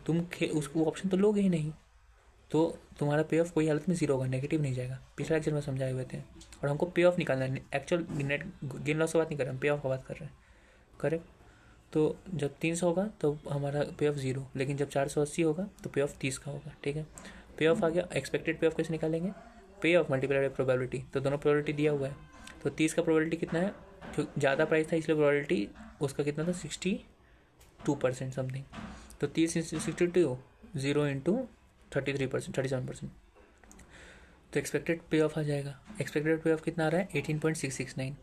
Speaker 1: तुम उसको ऑप्शन तो लोगे ही नहीं, तो तुम्हारा पे ऑफ कोई हालत में जीरो होगा, नेगेटिव नहीं जाएगा। पिछला लेक्चर में समझाए हुए थे। और हमको पे ऑफ निकालना है, एक्चुअल नेट गेन लॉस की बात नहीं कर रहे, हम पे ऑफ की बात कर रहे हैं। करेक्ट। तो जब 300 होगा तो हमारा पे ऑफ जीरो, लेकिन जब 480 होगा तो पे ऑफ 30 का होगा। ठीक है, पे ऑफ आ गया। एक्सपेक्टेड पे ऑफ कैसे निकालेंगे? पे ऑफ मल्टीप्लाइड बाय प्रोबेबिलिटी, तो दोनों प्रोबेबिलिटी दिया हुआ है। तो 30 का प्रोबेबिलिटी कितना है? जो ज़्यादा प्राइस था इसलिए प्रोबेबिलिटी उसका कितना था 62% समथिंग, तो 30 62 0 इंटू 33% 37%, तो एक्सपेक्टेड पे ऑफ आ जाएगा। एक्सपेक्टेड पे ऑफ कितना आ रहा है 18.669।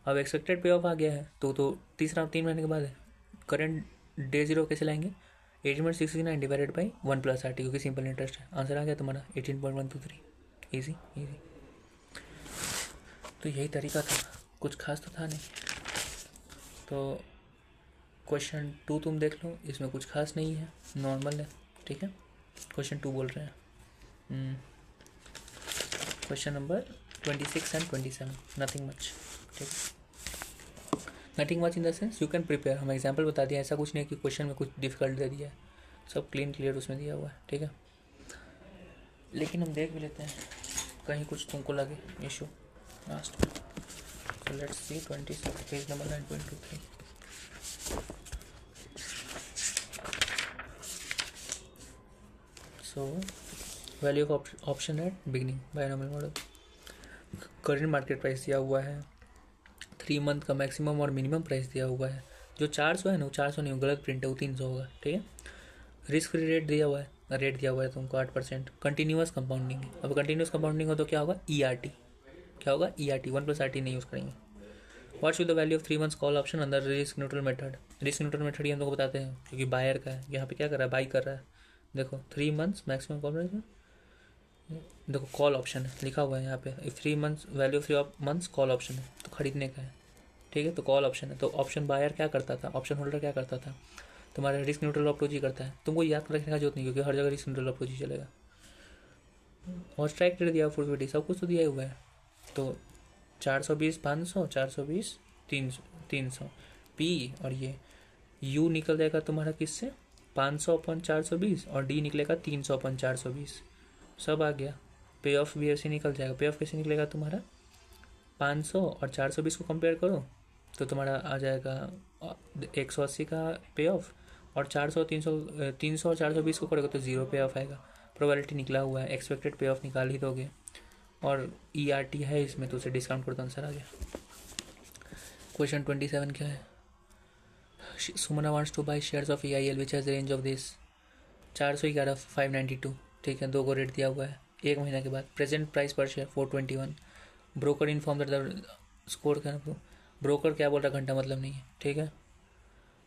Speaker 1: अब एक्सपेक्टेड पे ऑफ आ गया है तो तीसरा 3 महीने के बाद है। करेंट डे जीरो कैसे लाएंगे? 18.669 डिवाइडेड बाई 1 प्लस RT, क्योंकि सिंपल इंटरेस्ट है। आंसर आ गया तुम्हारा 18.123। Easy easy. तो यही तरीका था, कुछ खास तो था नहीं। तो क्वेश्चन 2 तुम देख लो, इसमें कुछ खास नहीं है, नॉर्मल है। ठीक है, क्वेश्चन 2 बोल रहे हैं question number 26 and 27, nothing much. ठीक है, nothing much in the sense you can prepare. हम एग्जाम्पल बता दिया, ऐसा कुछ नहीं है कि क्वेश्चन में कुछ डिफिकल्ट दे दिया है, सब क्लियर उसमें दिया हुआ है। ठीक है, लेकिन हम देख भी लेते हैं कहीं कुछ तुमको लगे इशू लास्ट में। So let's see 26 page number 9.23. So value of option at beginning binomial model. Current market price दिया हुआ है, 3 मंथ का मैक्सिमम और मिनिमम प्राइस दिया हुआ है। जो 400 है ना वो 400 नहीं, गलत प्रिंट है, वो 300 होगा। ठीक है, रिस्क फ्री रेट दिया हुआ है, रेट दिया हुआ है तुमको 8%। कंटिन्यूस कंपाउंडिंग है, अब कंटिन्यूस कंपाउंडिंग हो तो क्या होगा? ERT। क्या होगा? ERT, 1 + RT नहीं यूज़ करेंगे। What should the value of 3 months call option अंदर risk neutral method? Risk neutral method ये हम लोग को बताते हैं क्योंकि बायर का है, यहाँ पे क्या कर रहा है? बाई कर रहा है। देखो 3 मंथ्स मैक्सिमम कॉल प्राइस में, देखो कॉल ऑप्शन है लिखा हुआ है यहाँ पे, 3 months value of 3 months call option है, तो खरीदने का है। ठीक है, तो कॉल ऑप्शन है, तो ऑप्शन बायर क्या करता था, ऑप्शन होल्डर क्या करता था? तुम्हारा रिस्क न्यूट्रल अप्रोच ही करता है। तुमको याद रखने का जरूरत नहीं, क्योंकि हर जगह रिस्क न्यूट्रल अप्रोच ही चलेगा। और स्ट्राइक रेट दिया, 450, सब कुछ तो दिया हुआ है। तो 420 500, 420 300 पी, और ये यू निकल जाएगा तुम्हारा किससे? 500/420, और डी निकलेगा 300/420। सब आ गया। पे ऑफ भी ऐसे निकल जाएगा। पे ऑफ कैसे निकलेगा तुम्हारा? 500 और 420 को कंपेयर करो तो तुम्हारा आ जाएगा 180 का पे ऑफ, और 400 300 और 420 को करोगे तो 0 पे ऑफ आएगा। प्रोबेबिलिटी निकला हुआ है, एक्सपेक्टेड पे ऑफ निकाल ही दोगे, और ERT है इसमें, तो उसे डिस्काउंट करो तो आंसर आ गया। क्वेश्चन 27 क्या है? Sumana wants to buy shares of EIL which has range of this 411 592। ठीक है, 2 को रेट दिया हुआ है, 1 महीना के बाद। प्रेजेंट प्राइस पर share 421। Broker inform that the score क्या, ब्रोकर क्या बोल रहा है, घंटा मतलब नहीं है। ठीक है,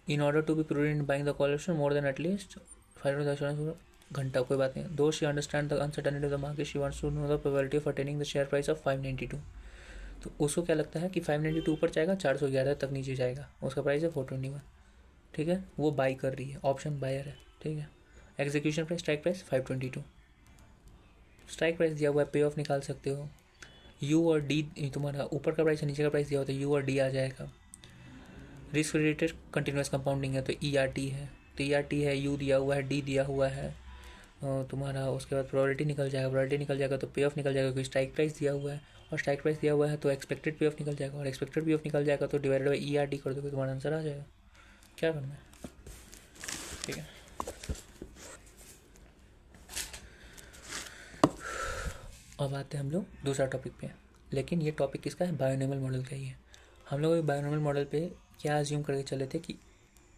Speaker 1: in order to be prudent buying the call option more than at least 500 घंटा, कोई बात नहीं। दो she understand the uncertainty of the market, she wants to know the probability of attaining the share price of 592। तो उसको क्या लगता है कि 592 ऊपर जाएगा, 411 तक नीचे जाएगा, उसका प्राइस है 421। ठीक है, वो बाई कर रही है, ऑप्शन बायर है। ठीक है, execution price strike price 522, strike price दिया हुआ है, पे ऑफ निकाल सकते हो। यू और डी, तुम्हारा ऊपर का प्राइस है नीचे का प्राइस दिया होता है, यू और डी आ जाएगा। रिस्क रिलेटेड कंटिन्यूस कंपाउंडिंग है तो ERT है, तो ERT है, यू दिया हुआ है, डी दिया हुआ है तुम्हारा। उसके बाद प्रोबेबिलिटी निकल जाएगा, प्रोबेबिलिटी निकल जाएगा तो पे ऑफ निकल जाएगा, क्योंकि स्ट्राइक प्राइस दिया हुआ है, और स्ट्राइक प्राइस दिया हुआ है तो एक्सपेक्टेड पे ऑफ निकल जाएगा, और एक्सपेक्टेड पे ऑफ निकल जाएगा तो डिवाइडेड बाई ERT कर दोगे, तुम्हारा आंसर आ जाएगा। क्या करना है? ठीक है, अब आते हैं हम लोग दूसरा टॉपिक पे, लेकिन ये टॉपिक किसका है? बायोनॉमियल मॉडल का ही है। हम लोग बायोनॉमियल मॉडल पे क्या अज्यूम करके चले थे कि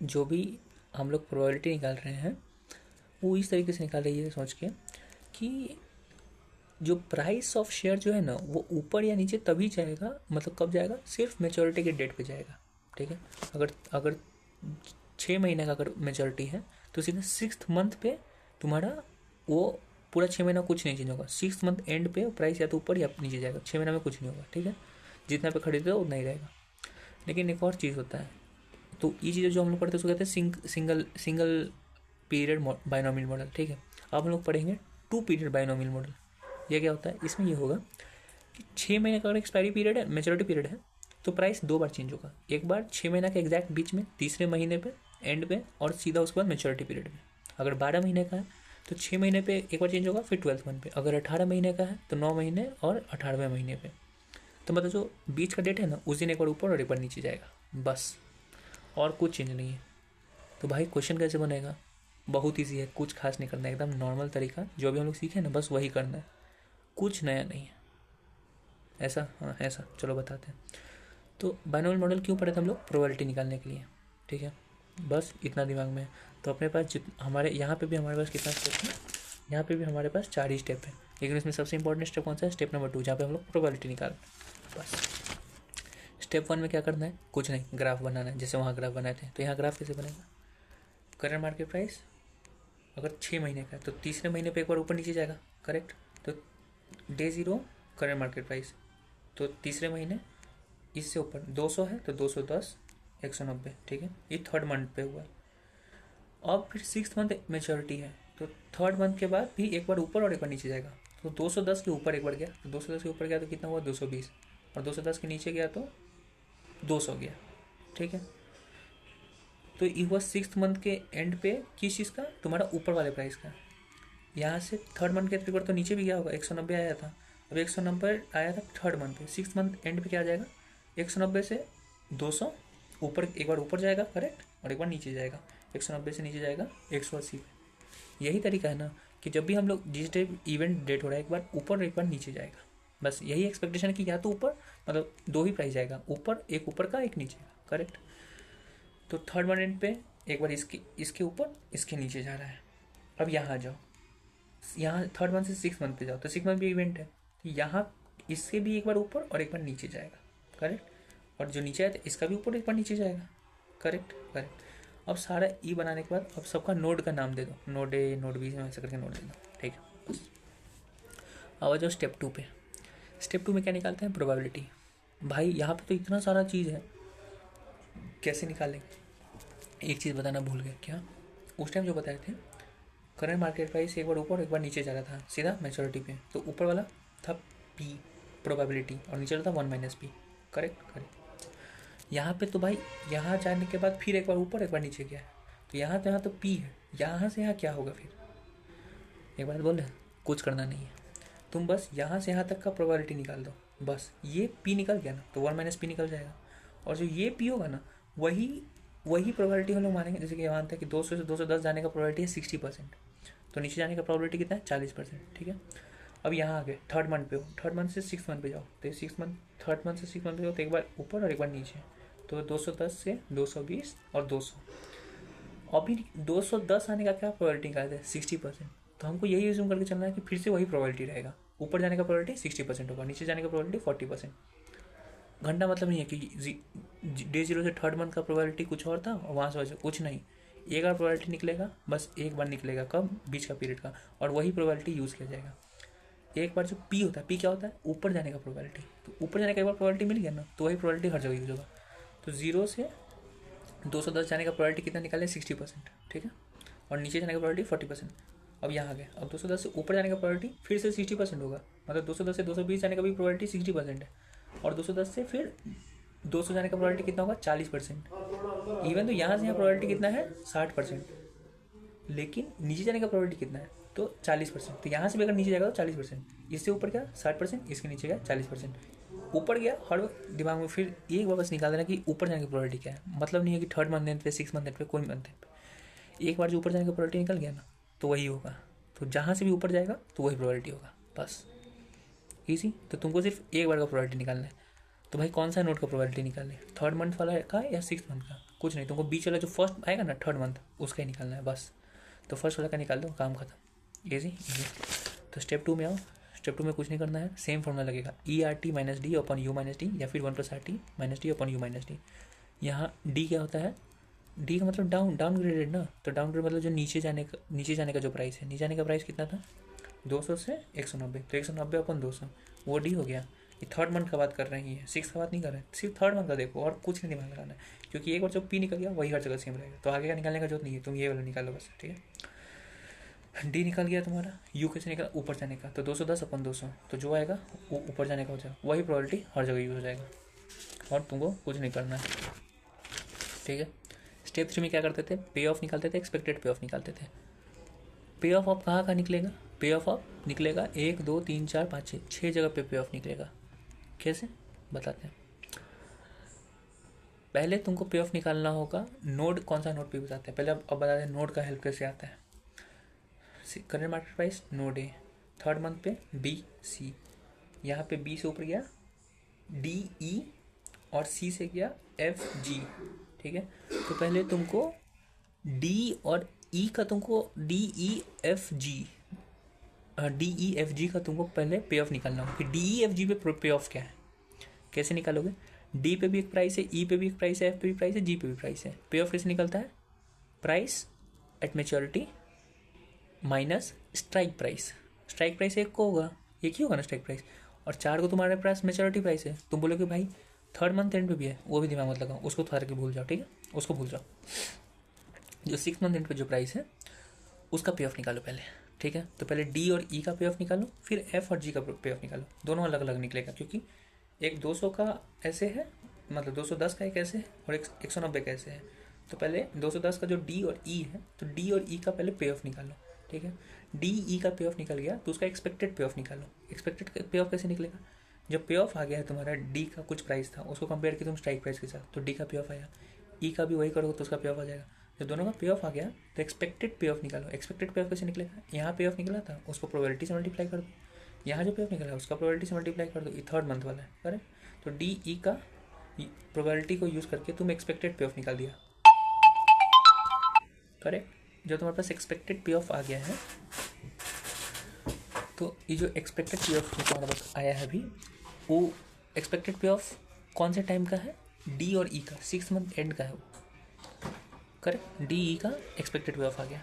Speaker 1: जो भी हम लोग प्रोबेबिलिटी निकाल रहे हैं वो इस तरीके से निकाल रही है, सोच के कि जो प्राइस ऑफ शेयर जो है ना वो ऊपर या नीचे तभी जाएगा, मतलब कब जाएगा? सिर्फ मेच्योरिटी के डेट पे जाएगा। ठीक है, अगर 6 महीने का अगर मेचोरिटी है तो सीधे 6th मंथ पे तुम्हारा वो पूरा 6 महीना कुछ नहीं चेंज होगा। 6th मंथ एंड पे प्राइस या तो ऊपर या नीचे जाएगा, 6 महीना में कुछ नहीं होगा, ठीक है। जितना पे खरीदे उतना ही रहेगा। लेकिन एक और चीज़ होता है, तो ये चीज़ें जो हम लोग पढ़ते हैं उसको कहते हैं सिंगल पीरियड बाइनोमियल मॉडल, ठीक है। अब हम लोग पढ़ेंगे 2 पीरियड बाइनोमियल मॉडल। ये क्या होता है, इसमें ये होगा कि 6 महीने का अगर एक्सपायरी पीरियड है, मेचोरिटी पीरियड है, तो प्राइस 2 बार चेंज होगा। एक बार 6 महीना के एग्जैक्ट बीच में, तीसरे महीने पे एंड पे, और सीधा उसके बाद मेचोरिटी पीरियड में। अगर 12 महीने का है तो 6 महीने पे एक बार चेंज होगा, फिर 12th मंथ पे। अगर 18 महीने का है तो 9 महीने और 18वें महीने पे। तो मतलब जो बीच का डेट है ना, उस दिन एक बार ऊपर और एक बार नीचे जाएगा, बस, और कुछ चेंज नहीं है। तो भाई क्वेश्चन कैसे बनेगा, बहुत ईजी है, कुछ खास नहीं करना है, एकदम नॉर्मल तरीका जो भी हम लोग सीखे ना बस वही करना है, कुछ नया नहीं है। ऐसा, हाँ ऐसा, चलो बताते हैं। तो बाइनोमियल मॉडल क्यों पढ़े थे हम लोग, प्रोबेबिलिटी निकालने के लिए, ठीक है। बस इतना दिमाग में है। तो अपने पास हमारे यहाँ पे भी हमारे पास कितना स्टेप है, यहाँ पे भी हमारे पास 4 ही स्टेप है। लेकिन इसमें सबसे इंपॉर्टेंट स्टेप कौन सा है, स्टेप नंबर 2, जहाँ पे हम लोग प्रोबेबिलिटी निकाल। बस स्टेप 1 में क्या करना है, कुछ नहीं, ग्राफ बनाना है। जैसे वहाँ ग्राफ बनाए थे, तो यहाँ ग्राफ कैसे बनेगा, करंट मार्केट प्राइस अगर 6 महीने का है तो तीसरे महीने पे एक बार ऊपर नीचे जाएगा, करेक्ट। तो डे 0 करंट मार्केट प्राइस, तो तीसरे महीने इससे ऊपर 200 है तो 210, 190, ठीक है। ये 3rd मंथ पे हुआ। अब फिर 6th मंथ मेच्योरिटी है, तो 3rd मंथ के बाद भी एक बार ऊपर और एक बार नीचे जाएगा। तो 210 के ऊपर एक बार गया, तो 210 के ऊपर गया तो कितना हुआ, 220, और 210 के नीचे गया तो 200 गया, ठीक है। तो ये हुआ 6th मंथ के एंड पे किस चीज़ का, तुम्हारा ऊपर वाले प्राइस का। यहाँ से 3rd मंथ के पेपर तो नीचे भी गया होगा, 190 आया था। अब 190 आया था 3rd मंथ पे, 6th मंथ एंड पे क्या आ जाएगा, 190 से 200 ऊपर, एक बार ऊपर जाएगा, करेक्ट, और एक बार नीचे जाएगा। 190 से नीचे जाएगा 180 पे। यही तरीका है ना कि जब भी हम लोग जिस डे इवेंट डेट हो रहा है, एक बार ऊपर और एक बार नीचे जाएगा, बस यही एक्सपेक्टेशन है कि या तो ऊपर, मतलब 2 ही प्राइस जाएगा, ऊपर का एक नीचे का, करेक्ट। तो 3rd मंथ एंड पे एक बार इसके ऊपर इसके नीचे जा रहा है। अब यहाँ आ जाओ, यहाँ 3rd मंथ से 6th मंथ पे जाओ, तो 6th मंथ भी इवेंट है, तो यहाँ इससे भी एक बार ऊपर और एक बार नीचे जाएगा, करेक्ट। और जो नीचे आया था इसका भी ऊपर एक बार नीचे जाएगा, करेक्ट करेक्ट। अब सारा ई बनाने के बाद अब सबका नोड का नाम दे दो, नोड ए, नोड बी, ऐसा करके नोड दे दो, ठीक है। बस अब आ जाओ स्टेप 2 पे। स्टेप 2 में क्या निकालते हैं, प्रोबेबिलिटी। भाई यहाँ पे तो इतना सारा चीज़ है, कैसे निकालेंगे। एक चीज़ बताना भूल गया, क्या उस टाइम जो बताए थे, करंट मार्केट प्राइस एक बार ऊपर एक बार नीचे जा रहा था सीधा मेच्योरिटी पे, तो ऊपर वाला था पी प्रोबेबिलिटी और नीचे वाला था 1 - पी, करेक्ट करेक्ट। यहाँ पे तो भाई यहाँ जाने के बाद फिर एक बार ऊपर एक बार नीचे गया है, तो यहाँ तो पी है, यहाँ से यहाँ क्या होगा फिर, एक बार बोल रहे कुछ करना नहीं है, तुम बस यहाँ से यहाँ तक का प्रोबेबिलिटी निकाल दो, बस ये पी निकल गया ना तो 1 - पी निकल जाएगा। और जो ये पी होगा ना वही प्रोबेबिलिटी हम लोग मानेंगे। जैसे कि मानते हैं कि 200 से 210 जाने का प्रोबेबिलिटी है 60%, तो नीचे जाने का प्रोबेबिलिटी कितना है, 40%, ठीक है। अब यहाँ आ गए 3rd मंथ पे हो, 3rd मंथ से 6th मंथ पे जाओ, तो 3rd मंथ से 6th मंथ पे जाओ तो एक बार ऊपर और एक बार नीचे, तो 210 से 220 और 200। अभी 210 आने का क्या प्रोबेबिलिटी निकालते हैं, 60%। तो हमको यही यूज करके चलना है कि फिर से वही प्रोबेबिलिटी रहेगा, ऊपर जाने का प्रोबेबिलिटी 60% होगा, नीचे जाने का प्रोबेबिलिटी 40%। घंटा मतलब नहीं है कि डे 0 से 3rd मंथ का प्रोबेबिलिटी कुछ और था और वहाँ से कुछ नहीं, एक बार प्रोबेबिलिटी निकलेगा, बस एक बार निकलेगा, कब, बीच का पीरियड का, और वही प्रोबेबिलिटी यूज़ किया जाएगा। एक बार जो पी होता है, पी क्या होता है, ऊपर जाने का प्रोबेबिलिटी, तो ऊपर जाने का एक बार प्रोबेबिलिटी मिल गया ना तो वही प्रोबेबिलिटी हर जगह यूज होगा। तो 0 से 210 जाने का प्रोबेबिलिटी कितना निकाले, 60%, ठीक है, और नीचे जाने का प्रोबेबिलिटी 40%। अब यहाँ आ गया, अब 210 से ऊपर जाने का प्रोबेबिलिटी फिर से 60% होगा, मतलब 210 से 220 जाने का भी प्रोबेबिलिटी 60% है, और 210 से फिर 200 जाने का प्रोबेबिलिटी कितना होगा, 40%। इवन तो यहाँ से यहाँ प्रोबेबिलिटी कितना है, 60%, लेकिन नीचे जाने का प्रोबेबिलिटी कितना है, तो 40%। तो यहाँ से भी अगर नीचे जाएगा तो 40%, इससे ऊपर क्या 60%, इसके नीचे गया 40%, ऊपर गया। हर वक्त दिमाग में फिर एक बार बस निकाल देना कि ऊपर जाने की प्रोबेबिलिटी क्या है, मतलब नहीं है कि 3rd मंथ एंड पे, 6th मंथ एंड पे, कोई मंथ एंड पे, एक बार जो ऊपर जाने का प्रोबेबिलिटी निकल गया ना तो वही होगा, तो जहाँ से भी ऊपर जाएगा तो वही प्रोबेबिलिटी होगा, बस ईजी। तो तुमको सिर्फ एक बार का प्रोबेबिलिटी निकालना है। तो भाई कौन सा नोट का प्रोबेबिलिटी निकालना है, 3rd मंथ वाला का या 6th मंथ का, कुछ नहीं, तुमको बीच वाला जो फर्स्ट आएगा ना 3rd मंथ उसका ही निकालना है बस। तो फर्स्ट वाला का निकाल दो, काम खत्म, ईजी। तो स्टेप 2 में आओ, स्टेप 2 में कुछ नहीं करना है, सेम फॉर्मूला लगेगा, ERT - D/U - D, या फिर 1 + RT - D/U - D। यहाँ D क्या होता है, डी का मतलब डाउनग्रेडेड ना, तो डाउनग्रेड मतलब जो नीचे जाने का जो प्राइस है, नीचे जाने का प्राइस कितना था 200 से 190, तो 190 अपन 200, वो डी हो गया। ये थर्ड मंथ का बात कर रहे हैं, ये सिक्स का बात नहीं कर रहे हैं, सिर्फ थर्ड मंथ का देखो और कुछ नहीं दिमाग लगाना है, क्योंकि एक बार जब पी निकल गया वही हर जगह सेम रहेगा, तो आगे का निकालने का जरूरत नहीं है, तुम ये वाला निकालो बस, ठीक है। डी निकल गया तुम्हारा, यू कैसे निकला ऊपर जाने का, तो 210 अपन 200, तो जो आएगा वो ऊपर जाने का हो जाएगा, वही प्रोबेबिलिटी हर जगह यूज हो जाएगा और तुमको कुछ नहीं करना है, ठीक है। स्टेप 3 में क्या करते थे, पे ऑफ निकालते थे, एक्सपेक्टेड पे ऑफ निकालते थे। पे ऑफ आप कहाँ निकलेगा, पे ऑफ आप निकलेगा 1 2 3 4 5 6 जगह पे ऑफ निकलेगा। कैसे बताते हैं, पहले तुमको पे ऑफ निकालना होगा, नोड कौन सा नोड पे बताते हैं पहले, अब बताते हैं नोड का हेल्प कैसे आता है। Current market price node A, third month पे बी सी, यहाँ पे बी से ऊपर गया डी ई और सी से गया एफ जी, ठीक है। तो पहले तुमको डी और ई का तुमको डी ई एफ जी का तुमको पहले पे ऑफ निकालना होगा कि डी ई एफ जी पे पे ऑफ क्या है। कैसे निकालोगे, डी पे भी एक प्राइस है, ई पे भी एक प्राइस है, एफ पे भी प्राइस है, जी पे भी प्राइस है। पे ऑफ कैसे निकलता है, price at maturity minus strike price. Strike price एक को होगा, एक ही होगा ना स्ट्राइक प्राइस, और 4 को तुम्हारे पास मेच्योरिटी प्राइस है। तुम बोलोगे भाई थर्ड मंथ एंड पे भी है, वो भी दिमाग मत लगाओ, उसको थोड़ा के भूल जाओ, ठीक है, उसको भूल जाओ। जो 6 मंथ एंड पे जो प्राइस है उसका पे ऑफ निकालो पहले, ठीक है। तो पहले डी और ई का पे ऑफ निकालो, फिर एफ और जी का पे ऑफ निकालो, दोनों अलग अलग निकलेगा, क्योंकि एक 200 का ऐसे है, मतलब 210 का एक ऐसे है और एक 190 का ऐसे है। तो पहले 210 का जो डी और ई है, तो डी और ई का पहले पे ऑफ निकालो, ठीक है। डी ई का पे ऑफ निकल गया तो उसका एक्सपेक्टेड पे ऑफ निकालो। एक्सपेक्टेड पे ऑफ कैसे निकलेगा, जब पे ऑफ आ गया है तुम्हारा डी का कुछ प्राइस था, उसको कंपेयर किया तुम स्ट्राइक प्राइस के साथ, तो डी का पे ऑफ आया, ई का भी वही करोगे तो उसका पे ऑफ आ जाएगा। जब दोनों का पे ऑफ आ गया तो एक्सपेक्टेड पे ऑफ निकालो। एक्सपेक्टेड पे ऑफ कैसे निकलेगा, यहाँ पे ऑफ निकला था उसको प्रोबेबिलिटी से मल्टीप्लाई कर दो, यहाँ जो पे ऑफ निकला उसका प्रोबेबिलिटी से मल्टीप्लाई कर दो, ये थर्ड मंथ वाला है, करेक्ट। तो डी ई का प्रोबेबिलिटी को यूज़ करके तुम एक्सपेक्टेड पे ऑफ निकाल दिया, करेक्ट। जब तुम्हारे पास एक्सपेक्टेड पे ऑफ आ गया है, तो ये जो एक्सपेक्टेड पे ऑफ तुम्हारे पास आया है अभी, वो एक्सपेक्टेड पे ऑफ कौन से टाइम का है, डी और ई का 6 मंथ एंड का है वो, करेक्ट। डी ई का एक्सपेक्टेड पे ऑफ आ गया।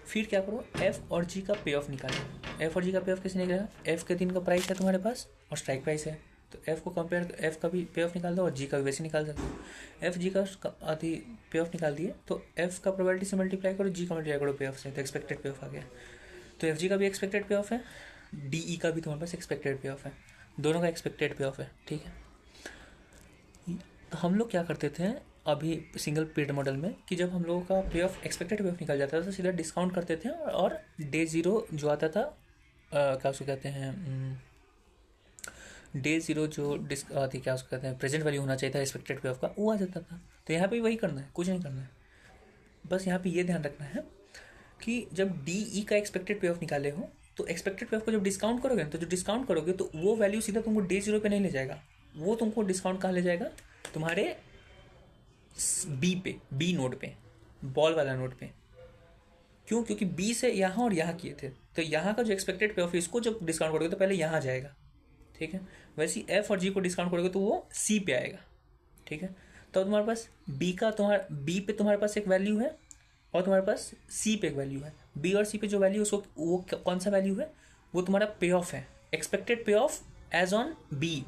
Speaker 1: फिर क्या करो, एफ और जी का पे ऑफ निकालो। एफ और जी का पे ऑफ कैसे निकलेगा, एफ के दिन का प्राइस है तुम्हारे पास और स्ट्राइक प्राइस है, तो एफ को कंपेयर, एफ का भी पे ऑफ निकाल दो और जी का भी वैसे निकाल सकते हो। एफ जी का आधी पे ऑफ निकाल दिए, तो एफ का प्रोबेबिलिटी से मल्टीप्लाई करो, जी का मल्टीप्लाई करो पे ऑफ से, तो एक्सपेक्टेड पे ऑफ आ गया। तो एफ जी का भी एक्सपेक्टेड पे ऑफ है, डी ई का भी तुम्हारे पास एक्सपेक्टेड पे ऑफ है, दोनों का एक्सपेक्टेड पे ऑफ है, ठीक है। तो हम लोग क्या करते थे अभी सिंगल पीरियड मॉडल में, कि जब हम लोगों का पे ऑफ एक्सपेक्टेड पे ऑफ निकल जाता था तो सीधा डिस्काउंट करते थे, और डे ज़ीरो जो आता था, क्या उसको कहते हैं, डे ज़ीरो जो आती क्या उसको कहते हैं, प्रेजेंट वैल्यू होना चाहिए था एक्सपेक्टेड पे ऑफ का, वो आ जाता था। तो यहाँ पे वही करना है, कुछ नहीं करना है, बस यहाँ पे ये ध्यान रखना है कि जब डी ई का एक्सपेक्टेड पे ऑफ निकाले हो, तो एक्सपेक्टेड पे ऑफ को जब डिस्काउंट करोगे, तो जो डिस्काउंट करोगे तो वो वैल्यू सीधा तुमको डे ज़ीरो पे नहीं ले जाएगा, वो तुमको डिस्काउंट कहाँ ले जाएगा, तुम्हारे बी पे, बी नोड पे, बॉल वाला नोड पे। क्यों, क्योंकि बी से यहाँ और यहाँ किए थे, तो यहाँ का जो एक्सपेक्टेड पे ऑफ है इसको जब डिस्काउंट करोगे तो पहले यहाँ जाएगा, ठीक है। वैसे ही एफ और जी को डिस्काउंट करोगे तो वो सी पे आएगा, ठीक है। तो तुम्हारे पास बी का, तुम्हारा बी पे तुम्हारे पास एक वैल्यू है और तुम्हारे पास सी पे एक वैल्यू है। बी और सी पे जो वैल्यू है उसको, वो कौन सा वैल्यू है, वो तुम्हारा पे ऑफ है, एक्सपेक्टेड पे of as on B,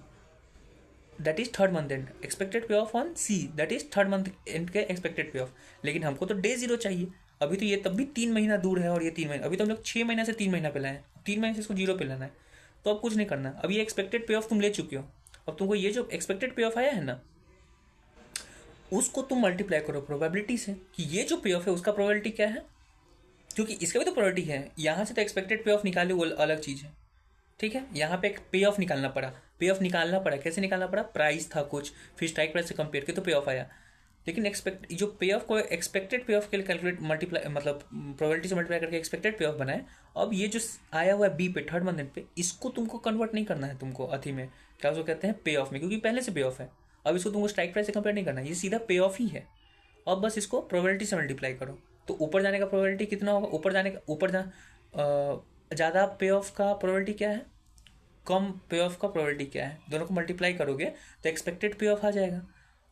Speaker 1: that is third month end. Expected पे of on C, that is third month end के एक्सपेक्टेड पे ऑफ। लेकिन हमको तो डे ज़ीरो चाहिए, अभी तो ये तब भी 3 महीना दूर है और ये 3 महीना, अभी तो हम लोग 6 महीना से 3 महीना पे लाए हैं, 3 महीने से इसको जीरो पे लाना है। तो अब कुछ नहीं करना, अब ये एक्सपेक्टेड पे ऑफ तुम ले चुके हो, अब तुमको ये जो एक्सपेक्टेड पे ऑफ आया है ना, उसको तुम मल्टीप्लाई करो प्रोबेबिलिटी से, कि ये जो पे ऑफ है उसका प्रोबेबिलिटी क्या है, क्योंकि इसका भी तो प्रोबेबिलिटी है। यहाँ से तो एक्सपेक्टेड पे ऑफ निकाले वो अलग चीज़ है, ठीक है। यहाँ पे एक पे ऑफ निकालना पड़ा, पे ऑफ निकालना पड़ा, कैसे निकालना पड़ा, प्राइस था कुछ, फिर स्ट्राइक प्राइस से कंपेयर किया तो पे ऑफ आया। लेकिन एक्सपेक्ट जो पे ऑफ को एक्सपेक्टेड पे ऑफ के लिए कैलकुलेट मल्टीप्लाई, मतलब प्रोबेबिलिटी से मल्टीप्लाई करके एक्सपेक्टेड पे ऑफ बनाए। अब ये जो आया हुआ है बी पे थर्ड मंथ पे, इसको तुमको कन्वर्ट नहीं करना है, तुमको अथी में क्या उसको कहते हैं, पे ऑफ में, क्योंकि पहले से पे ऑफ है। अब इसको तुमको स्ट्राइक प्राइस से कंपेयर नहीं करना है, ये सीधा पे ऑफ ही है। अब बस इसको प्रोबेबिलिटी से मल्टीप्लाई करो, तो ऊपर जाने का प्रोबेबिलिटी कितना होगा, ऊपर जाने का, ज़्यादा पे ऑफ का प्रोबेबिलिटी क्या है, कम पे ऑफ का प्रोबेबिलिटी क्या है, दोनों को मल्टीप्लाई करोगे तो एक्सपेक्टेड पे ऑफ आ जाएगा।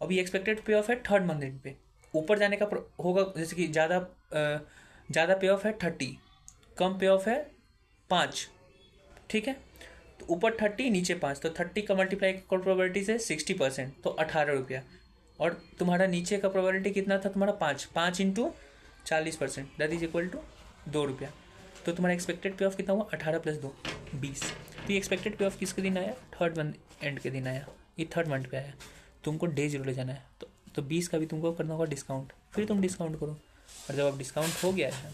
Speaker 1: अब ये एक्सपेक्टेड पे ऑफ है थर्ड मंथ एंड पे, ऊपर जाने का होगा, जैसे कि ज़्यादा पे ऑफ है 30, कम पे ऑफ है 5, ठीक है। तो ऊपर 30 नीचे 5, तो 30 का मल्टीप्लाई का प्रोबेबिलिटी से 60%, तो 18 रुपया। और तुम्हारा नीचे का प्रोबेबिलिटी कितना था तुम्हारा 5 into 40%, that is equal to 2 रुपया। तो तुम्हारा एक्सपेक्टेड पे ऑफ कितना हुआ 18 + 2 20। तो ये एक्सपेक्टेड पे ऑफ किसके दिन आया, थर्ड मंथ एंड के दिन आया, ये थर्ड मंथ पे आया। तुमको डे 0 ले जाना है, तो 20 का भी तुमको करना होगा डिस्काउंट, फिर तुम डिस्काउंट करो, और जब अब डिस्काउंट हो गया है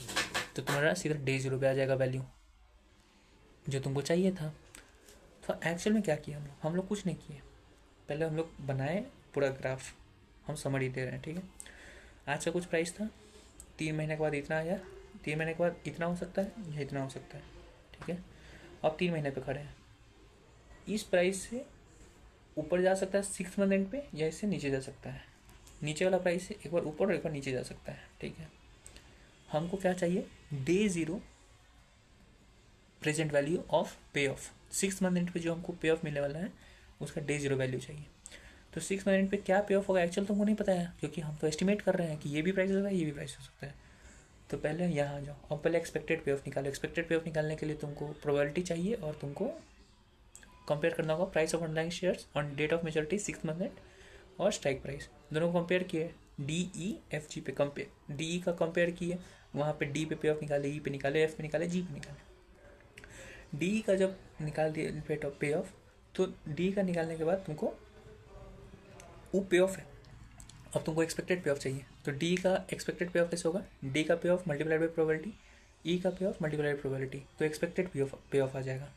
Speaker 1: तो तुम्हारा सीधा डे 0 पे आ जाएगा वैल्यू जो तुमको चाहिए था। तो एक्चुअल में क्या किया हम लोग कुछ नहीं किए, पहले हम लोग बनाए पूरा ग्राफ, हम समरी दे रहे हैं, ठीक है। आज का कुछ प्राइस था, 3 महीने के बाद इतना आया, 3 महीने के बाद इतना हो सकता है या इतना हो सकता है, ठीक है। अब 3 महीने पे खड़े हैं, इस प्राइस से ऊपर जा सकता है 6 मंथ एंड पे, या इससे नीचे जा सकता है, नीचे वाला प्राइस से एक बार ऊपर और एक बार नीचे जा सकता है, ठीक है। हमको क्या चाहिए, डे 0 प्रेजेंट वैल्यू ऑफ पे ऑफ, 6 मंथ एंड पे जो हमको पे ऑफ मिलने वाला है उसका डे 0 वैल्यू चाहिए। तो 6 मंथ एंड पे क्या पे ऑफ होगा एक्चुअल तुमको नहीं पता है, क्योंकि हम तो एस्टिमेट कर रहे हैं कि ये भी प्राइस होगा ये भी प्राइस हो सकता है। तो पहले यहाँ आ जाओ, अब पहले एक्सपेक्टेड पे ऑफ निकालो। एक्सपेक्टेड पे ऑफ निकालने के लिए तुमको प्रोबेबिलिटी चाहिए और तुमको कंपेयर करना होगा price of underlying shares on date of maturity 6 month end और स्ट्राइक प्राइस, दोनों को कंपेयर किए, DEFG पे कंपेयर, DE का कंपेयर किए, वहाँ पे D पे ऑफ निकाले, E पे निकाले, F पे निकाले, G पे निकाले। DE का जब निकाल दिए पे ऑफ, तो DE का निकालने के बाद तुमको वो पे ऑफ है, अब तुमको एक्सपेक्टेड पे ऑफ चाहिए। तो डी का एक्सपेक्टेड पे ऑफ कैसे होगा, डी का पे ऑफ मल्टीप्लाइड बाई प्रोबेबिलिटी, ई का पे ऑफ मल्टीप्लाइड बाई प्रोबेबिलिटी, तो एक्सपेक्टेड पे ऑफ आ जाएगा।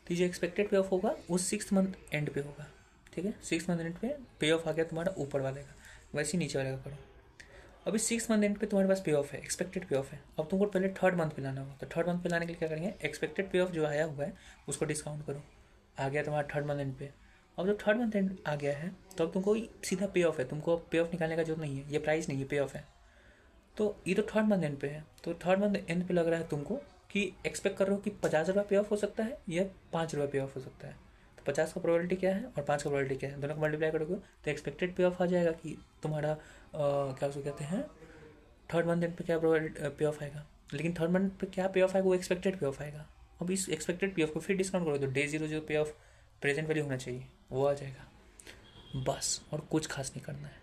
Speaker 1: तो जो एक्सपेक्टेड पे ऑफ होगा वो 6 मंथ एंड पे होगा, ठीक है। 6 मंथ एंड पे ऑफ आ गया तुम्हारा ऊपर वाले का, वैसे ही नीचे वाले का करो। अभी 6 मंथ एंड पे तुम्हारे पास पे ऑफ है, एक्सपेक्टेड पे ऑफ है, अब तुमको पहले थर्ड मंथ पे लाना होगा। तो थर्ड मंथ पे लाने के लिए क्या करेंगे, एक्सपेक्टेड पे ऑफ जो आया हुआ है उसको डिस्काउंट करो, आ गया तुम्हारा थर्ड मंथ एंड पे। अब जब थर्ड मंथ एंड आ गया है तो अब तुमको सीधा पे ऑफ है, तुमको पे ऑफ निकालने का जरूरत नहीं है, ये प्राइस नहीं है, पे ऑफ है। तो ये तो थर्ड मंथ एंड पे है, तो थर्ड मंथ एंड पे लग रहा है तुमको कि एक्सपेक्ट कर रहे हो कि 50 रुपये पे ऑफ हो सकता है या 5 रुपये पे ऑफ हो सकता है। तो 50 का प्रोबेबिलिटी क्या है और 5 का प्रोबेबिलिटी क्या है, दोनों को मल्टीप्लाई करोगे तो एक्सपेक्टेड पे ऑफ आ जाएगा कि तुम्हारा क्या उसको कहते हैं, थर्ड मंथ एंड पे क्या पे ऑफ आएगा। लेकिन थर्ड मंथ पे क्या पे ऑफ आएगा, वो एक्सपेक्टेड पे ऑफ आएगा। अब इस एक्सपेक्टेड पे ऑफ को फिर डिस्काउंट करो तो डे 0 जो पे ऑफ प्रेजेंट वैल्यू होना चाहिए वो आ जाएगा, बस। और कुछ खास नहीं करना है,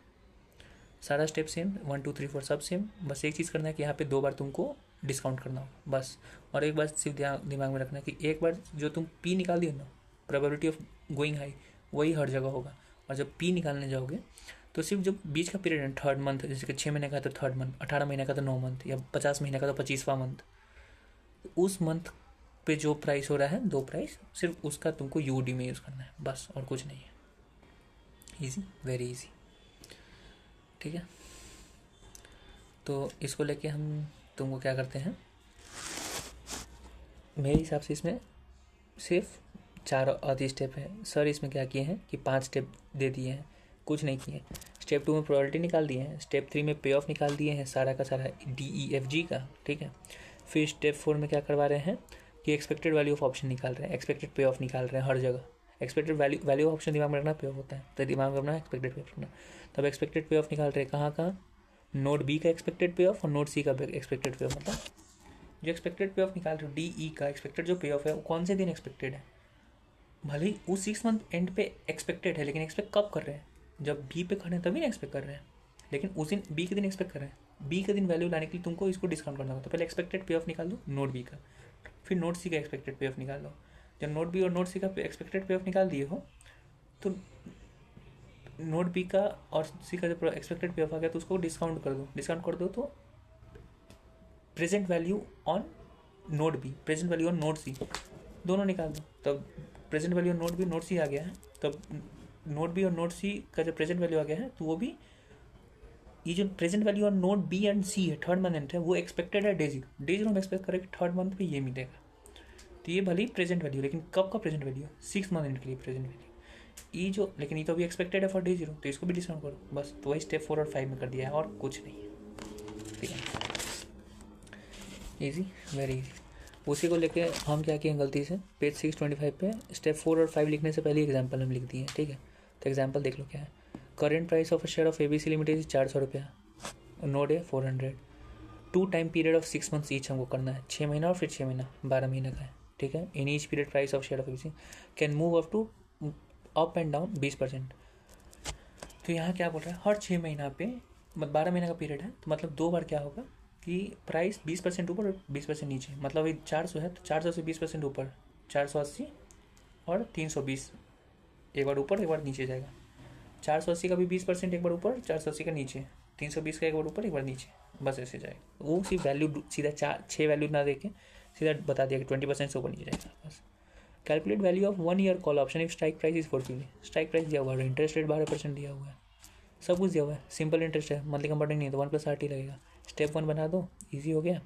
Speaker 1: सारा स्टेप सेम, 1 2 3 4 सब सेम, बस एक चीज़ करना है कि यहाँ पे 2 बार तुमको डिस्काउंट करना हो बस। और एक बात सिर्फ दिमाग में रखना है कि एक बार जो तुम पी निकाल दियो ना, प्रोबेबिलिटी ऑफ गोइंग हाई, वही हर जगह होगा। और जब पी निकालने जाओगे तो सिर्फ जो बीच का पीरियड है थर्ड मंथ, जैसे कि 6 महीने का तो थर्ड मंथ, 18 महीने का तो 9 मंथ, या 50 महीने का तो 25वां मंथ, उस मंथ पे जो प्राइस हो रहा है, 2 प्राइस, सिर्फ उसका तुमको यूडी में यूज़ करना है बस, और कुछ नहीं है। ईजी, वेरी ईजी, ठीक है। तो इसको लेके हम तुमको क्या करते हैं, मेरे हिसाब से इसमें सिर्फ 4 आधी स्टेप है। सर इसमें क्या किए हैं कि 5 स्टेप दे दिए हैं, कुछ नहीं किए। स्टेप 2 में प्रोबेबिलिटी निकाल दिए हैं, स्टेप 3 में पे ऑफ निकाल दिए हैं सारा का सारा DEFG का, ठीक है। फिर स्टेप 4 में क्या करवा रहे हैं कि एक्सपेक्टेड वैल्यू ऑफ ऑप्शन निकाल रहे हैं, एक्सपेक्टेड पे ऑफ निकाल रहे हैं हर जगह। एक्सपेक्टेड वैल्यू ऑफ ऑप्शन दिमाग में रखना, पे ऑफ होता है तो दिमाग में रखना एक्सपेक्टेड पे ऑफ रखना। तब एक्सपेक्टेड पे ऑफ निकाल रहे हैं कहाँ, नोट बी का एक्सपेक्टेड पे ऑफ और नोट सी का एक्सपेक्टेड पे ऑफ। मतलब जो एक्सपेक्टेड पे ऑफ निकाल रहे हो DE का एक्सपेक्टेड जो पे ऑफ है वो कौन से दिन एक्सपेक्टेड है, भले ही वो 6 मंथ एंड पे एक्सपेक्टेड है, लेकिन एक्सपेक्ट कब कर रहे हैं, जब बी पे खड़े हैं तभी ना एक्सपेक्ट कर रहे हैं, लेकिन उस दिन बी के दिन एक्सपेक्ट कर रहे हैं। बी के दिन वैल्यू लाने के लिए तुमको इसको डिस्काउंट करना होगा। तो पहले एक्सपेक्टेड पे ऑफ निकाल दो नोट बी का, फिर नोट सी का एक्सपेक्टेड पे ऑफ निकाल लो। जब नोट बी और नोट सी का एक्सपेक्टेड पे ऑफ निकाल दिए हो तो नोट बी का और सी का जब एक्सपेक्टेड पे ऑफ आ गया तो उसको डिस्काउंट कर दो तो present value on note B, present value on note C, दोनों निकाल दो। तब present value on note B note C आ गया है, तब नोट बी और नोट सी का जब प्रेजेंट वैल्यू आ गया है तो वो भी, ये जो present value on note B and C है थर्ड मंथ है, वो एक्सपेक्टेड है डे 0 हम एक्सपेक्ट करें कि थर्ड मंथ पे ये मिलेगा। तो ये भले ही प्रेजेंट वैल्यू, लेकिन कब का प्रेजेंट वैल्यू, 6 मंथ के लिए प्रेजेंट वैल्यू ये जो, लेकिन ये तो अभी एक्सपेक्टेड है फॉर डे 0, तो इसको भी डिस्काउंट करो बस। तो वही स्टेप 4 और 5 में कर दिया है और कुछ नहीं है, ठीक है। Easy, very easy. उसी को लेके हम क्या किए गलती से पेज 625 पे स्टेप 4 और 5 लिखने से पहले एग्जाम्पल हम लिख दिए, ठीक है। तो एग्जाम्पल देख लो क्या है, current price of a share of ABC limited 400 रुपया, नोड है 400, 2 time period of 6 months each हमको करना है, 6 महीना और फिर 6 महीना, 12 महीने का है, ठीक है। In each period price of share of ABC can move up and down 20%। तो यहाँ क्या बोल रहा है, हर 6 महीना पे 12 महीने का पीरियड है, तो मतलब 2 बार क्या होगा कि प्राइस 20% ऊपर और 20% नीचे, मतलब ये 400 है तो 400 से 20% ऊपर 480 और 320, एक बार ऊपर एक बार नीचे जाएगा। 480 का भी 20% एक बार ऊपर, 480 का नीचे, 320 का एक बार ऊपर एक बार नीचे, बस ऐसे जाएगा। वो सिर्फ वैल्यू सीधा 6 वैल्यू ना देके सीधा बता दिया कि 20% से ऊपर नीचे जाएगा बस। Calculate value of 1 year call option if strike price is 450। Strike price दिया हुआ है, इंटरेस्ट रेट 12% दिया हुआ है, सब कुछ दिया हुआ है, सिंपल इंटरेस्ट है, मंथली कंपाउंडिंग नहीं है तो 1+RT लगेगा। स्टेप 1 बना दो, ईजी हो गया।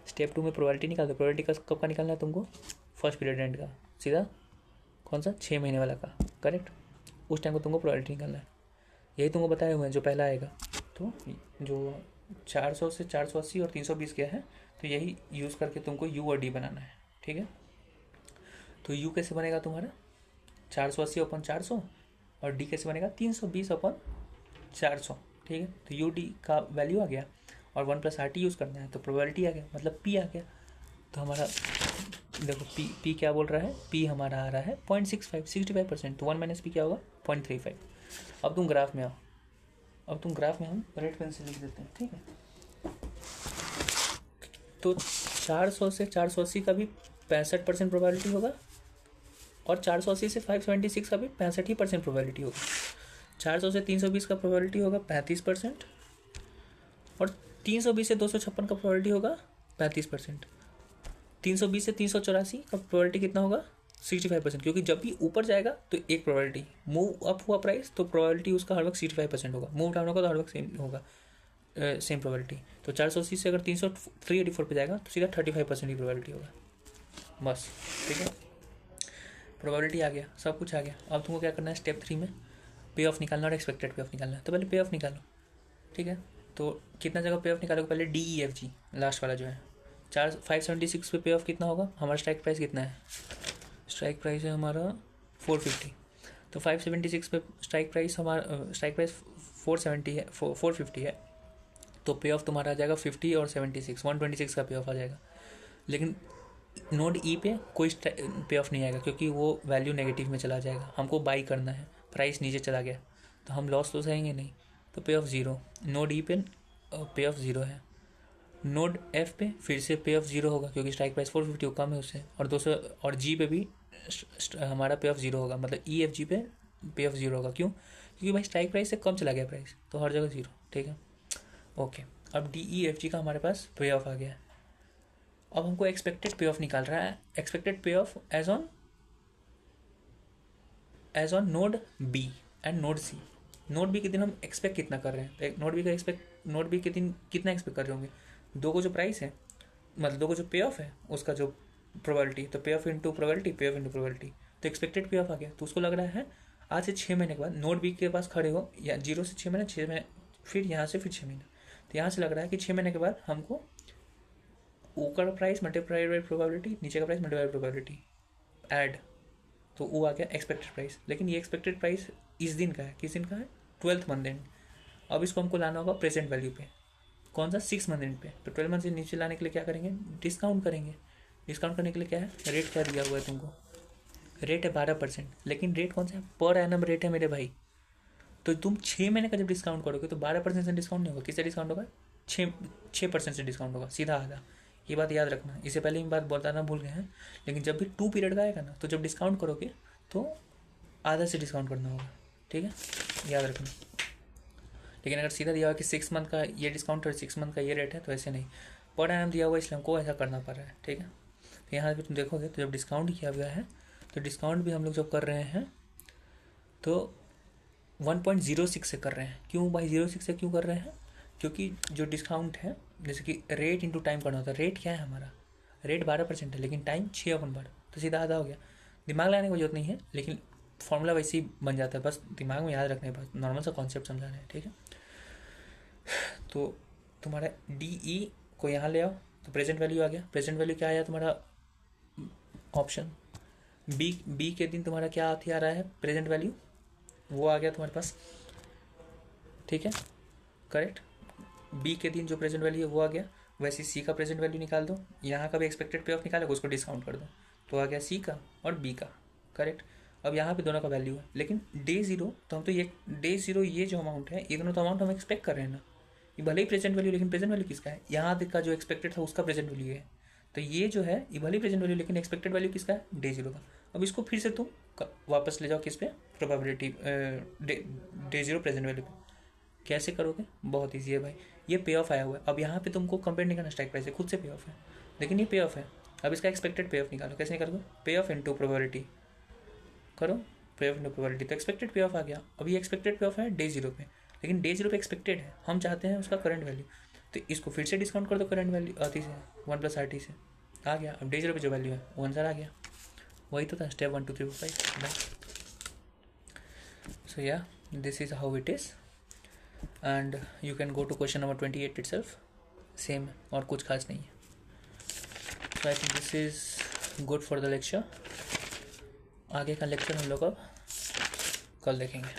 Speaker 1: स्टेप 2 में प्रोबेबिलिटी निकाल दो। प्रोबेबिलिटी का कब का निकालना है तुमको, फर्स्ट पीरियड एंड का, सीधा कौन सा 6 महीने वाला का, करेक्ट, उस टाइम को तुमको प्रोबेबिलिटी निकालना है। यही तुमको बताए हुए हैं जो पहला आएगा। तो जो 400 से 480 और 320 क्या है, तो यही यूज़ करके तुमको यू और डी बनाना है, ठीक है। तो यू कैसे बनेगा तुम्हारा 480/400 और डी कैसे बनेगा 320/400, ठीक है। तो यू डी का वैल्यू आ गया और 1+RT यूज़ करना है तो प्रोबेबिलिटी आ गया, मतलब पी आ गया। तो हमारा देखो पी क्या बोल रहा है, पी हमारा आ रहा है 0.65, 65%, तो 1 - पी क्या होगा 0.35। अब तुम ग्राफ में आओ, हम रेड पेन से लिख देते हैं, ठीक है। तो 400 से 480 का भी 65% प्रोबेबिलिटी होगा और 480 से 576 का भी 65% प्रोबेबिलिटी होगा। 400 से 320 का प्रोबेबिलिटी होगा 35% और 320 से 256 का प्रोबेबिलिटी होगा 35%। 320 से 384 का प्रोबेबिलिटी कितना होगा 65%, क्योंकि जब भी ऊपर जाएगा तो एक प्रोबेबिलिटी, मूव अप हुआ प्राइस तो प्रोबेबिलिटी उसका हर वक्त 65% होगा, मूव डाउन होगा तो हर वक्त सेम होगा, सेम प्रोबेबिलिटी। तो 480 से अगर 384 पे जाएगा तो सीधा 35% की प्रोबेबिलिटी होगा, बस, ठीक है। प्रोबेबिलिटी आ गया, सब कुछ आ गया। अब तुमको क्या करना है, स्टेप 3 में पे ऑफ निकालना और एक्सपेक्टेड पे ऑफ निकालना है। तो पहले पे ऑफ निकालो, ठीक है। तो कितना जगह पे ऑफ निकालोगे, पहले DEFG लास्ट वाला जो है 576 पे पे ऑफ कितना होगा, हमारा स्ट्राइक प्राइस कितना है, स्ट्राइक प्राइस है हमारा 450, तो 576 पे स्ट्राइक प्राइस 470 है, 450 है, तो पे ऑफ तुम्हारा आ जाएगा 50 और 76, 126 का पे ऑफ आ जाएगा। लेकिन नोड ई पे कोई पे ऑफ नहीं आएगा क्योंकि वो वैल्यू नेगेटिव में चला जाएगा, हमको बाई करना है, प्राइस नीचे चला गया तो हम लॉस तो सहेंगे नहीं, तो पे ऑफ 0। नोड ई पे पे ऑफ 0 है। नोड एफ पे फिर से पे ऑफ 0 होगा क्योंकि स्ट्राइक प्राइस 450 कम है उससे, और 200, और जी पे भी हमारा पे ऑफ 0 होगा, मतलब EFG पे पे ऑफ 0 होगा। क्यों, क्योंकि भाई स्ट्राइक प्राइस से कम चला गया प्राइस, तो हर जगह 0, ठीक है। ओके, अब DEFG का हमारे पास पे ऑफ आ गया है। अब हमको एक्सपेक्टेड पे ऑफ निकाल रहा है, एक्सपेक्टेड पे of as on node B and node C. Node B के दिन हम एक्सपेक्ट कितना कर रहे हैं, तो नोड बी के दिन कितना एक्सपेक्ट कर रहे होंगे, 2 को जो प्राइस है, मतलब 2 को जो पे ऑफ है उसका जो प्रोबेबिलिटी, तो पे ऑफ इंटू प्रोबेबिलिटी, पे ऑफ इंटू प्रोबेबिलिटी, तो एक्सपेक्टेड पे ऑफ आ गया। तो उसको लग रहा है आज से 6 महीने के बाद नोड बी के पास खड़े हो, या 0 से 6 महीने, 6 महीने फिर यहाँ से फिर 6 महीने, तो यहाँ से लग रहा है कि 6 महीने के बाद हमको ऊपर प्राइस मल्टीप्लाइड बाई प्रोबेबिलिटी, नीचे का price multiplied by probability add, तो वो आ गया एक्सपेक्टेड प्राइस। लेकिन ये एक्सपेक्टेड प्राइस इस दिन का है, किस दिन का है 12th मंथ एंड। अब इसको हमको लाना होगा प्रेजेंट वैल्यू पे, कौन सा 6 मंथ एंड पे। तो 12 मंथ से नीचे लाने के लिए क्या करेंगे, डिस्काउंट करेंगे। डिस्काउंट करने के लिए क्या है, रेट क्या दिया हुआ है तुमको, रेट है 12%, लेकिन रेट कौन सा है, पर एनम रेट है मेरे भाई। तो तुम 6 महीने का जब डिस्काउंट करोगे तो 12% से डिस्काउंट नहीं होगा, किससे डिस्काउंट होगा, 6% से डिस्काउंट होगा, सीधा आधा। ये बात याद रखना, इससे पहले ही बात बताना भूल गए हैं। लेकिन जब भी 2 पीरियड का आएगा ना, तो जब डिस्काउंट करोगे तो आधा से डिस्काउंट करना होगा, ठीक है, याद रखना। लेकिन अगर सीधा दिया हुआ कि 6 मंथ का ये डिस्काउंट और 6 मंथ का ये रेट है, तो ऐसे नहीं, पर एनम दिया हुआ इसलिए हमको ऐसा करना पड़ रहा है, ठीक है। तो यहाँ पर तुम देखोगे तो जब डिस्काउंट किया गया है, तो डिस्काउंट भी हम लोग जब कर रहे हैं तो 1.06 से कर रहे हैं। क्यों भाई 06 से क्यों कर रहे हैं, क्योंकि जो डिस्काउंट है, जैसे कि रेट इंटू टाइम करना होता है, रेट क्या है हमारा, रेट 12% है, लेकिन टाइम 6/12, तो सीधा आधा हो गया। दिमाग लगाने की जरूरत नहीं है, लेकिन फॉर्मूला वैसे ही बन जाता है, बस दिमाग में याद रखने के बाद नॉर्मल सा कॉन्सेप्ट समझा रहे हैं, ठीक है। तो तुम्हारा DE को यहाँ ले आओ, तो प्रेजेंट वैल्यू आ गया। प्रेजेंट वैल्यू क्या आया तुम्हारा, ऑप्शन बी के दिन तुम्हारा क्या आ रहा है, प्रेजेंट वैल्यू, वो आ गया तुम्हारे पास, ठीक है, करेक्ट। बी के दिन जो प्रेजेंट वैल्यू है वो आ गया, वैसे सी का प्रेजेंट वैल्यू निकाल दो, यहाँ का भी एक्सपेक्टेड पे ऑफ निकाला उसको डिस्काउंट कर दो, तो आ गया सी का और बी का, करेक्ट। अब यहाँ पे दोनों का वैल्यू है, लेकिन डे जीरो तो हम तो ये डे जीरो ये जो अमाउंट है ये दोनों तो अमाउंट हम एक्सपेक्ट कर रहे हैं ना, ये भले ही प्रेजेंट वैल्यू, लेकिन प्रेजेंट वैल्यू किसका है, यहाँ का जो एक्सपेक्टेड था उसका प्रेजेंट वैल्यू है, तो ये जो है ये भले ही प्रेजेंट वैल्यू लेकिन एक्सपेक्टेड वैल्यू किसका है, डे जीरो का। अब इसको फिर से तुम वापस ले जाओ किस पे, probability day zero present value पे। कैसे करोगे, बहुत ईजी है भाई, ये पे ऑफ आया हुआ है, अब यहाँ पे तुमको कंपेयर नहीं करना स्ट्राइक प्राइस है, खुद से पे ऑफ है, लेकिन ये पे ऑफ है। अब इसका एक्सपेक्टेड पे ऑफ निकालो, कैसे निकालोगे, पे ऑफ इनटू प्रोबेबिलिटी करो, पे ऑफ इनटू प्रोबेबिलिटी, तो एक्सपेक्टेड पे ऑफ आ गया। अब ये एक्सपेक्टेड पे ऑफ है डे जीरो पे, लेकिन डे जीरो पे एक्सपेक्टेड है, हम चाहते हैं उसका करंट वैल्यू, तो इसको फिर से डिस्काउंट कर दो करंट वैल्यू आती से 1+RT से, आ गया। अब डे जीरो पे जो वैल्यू है वो आंसर आ गया, वही तो था स्टेप 1 2 3 4 5। सो या this is how it is, and you can go to question number 28 itself, same और कुछ खास नहीं है। So I think this is good for the lecture. आगे का लेक्चर हम लोग अब कल देखेंगे।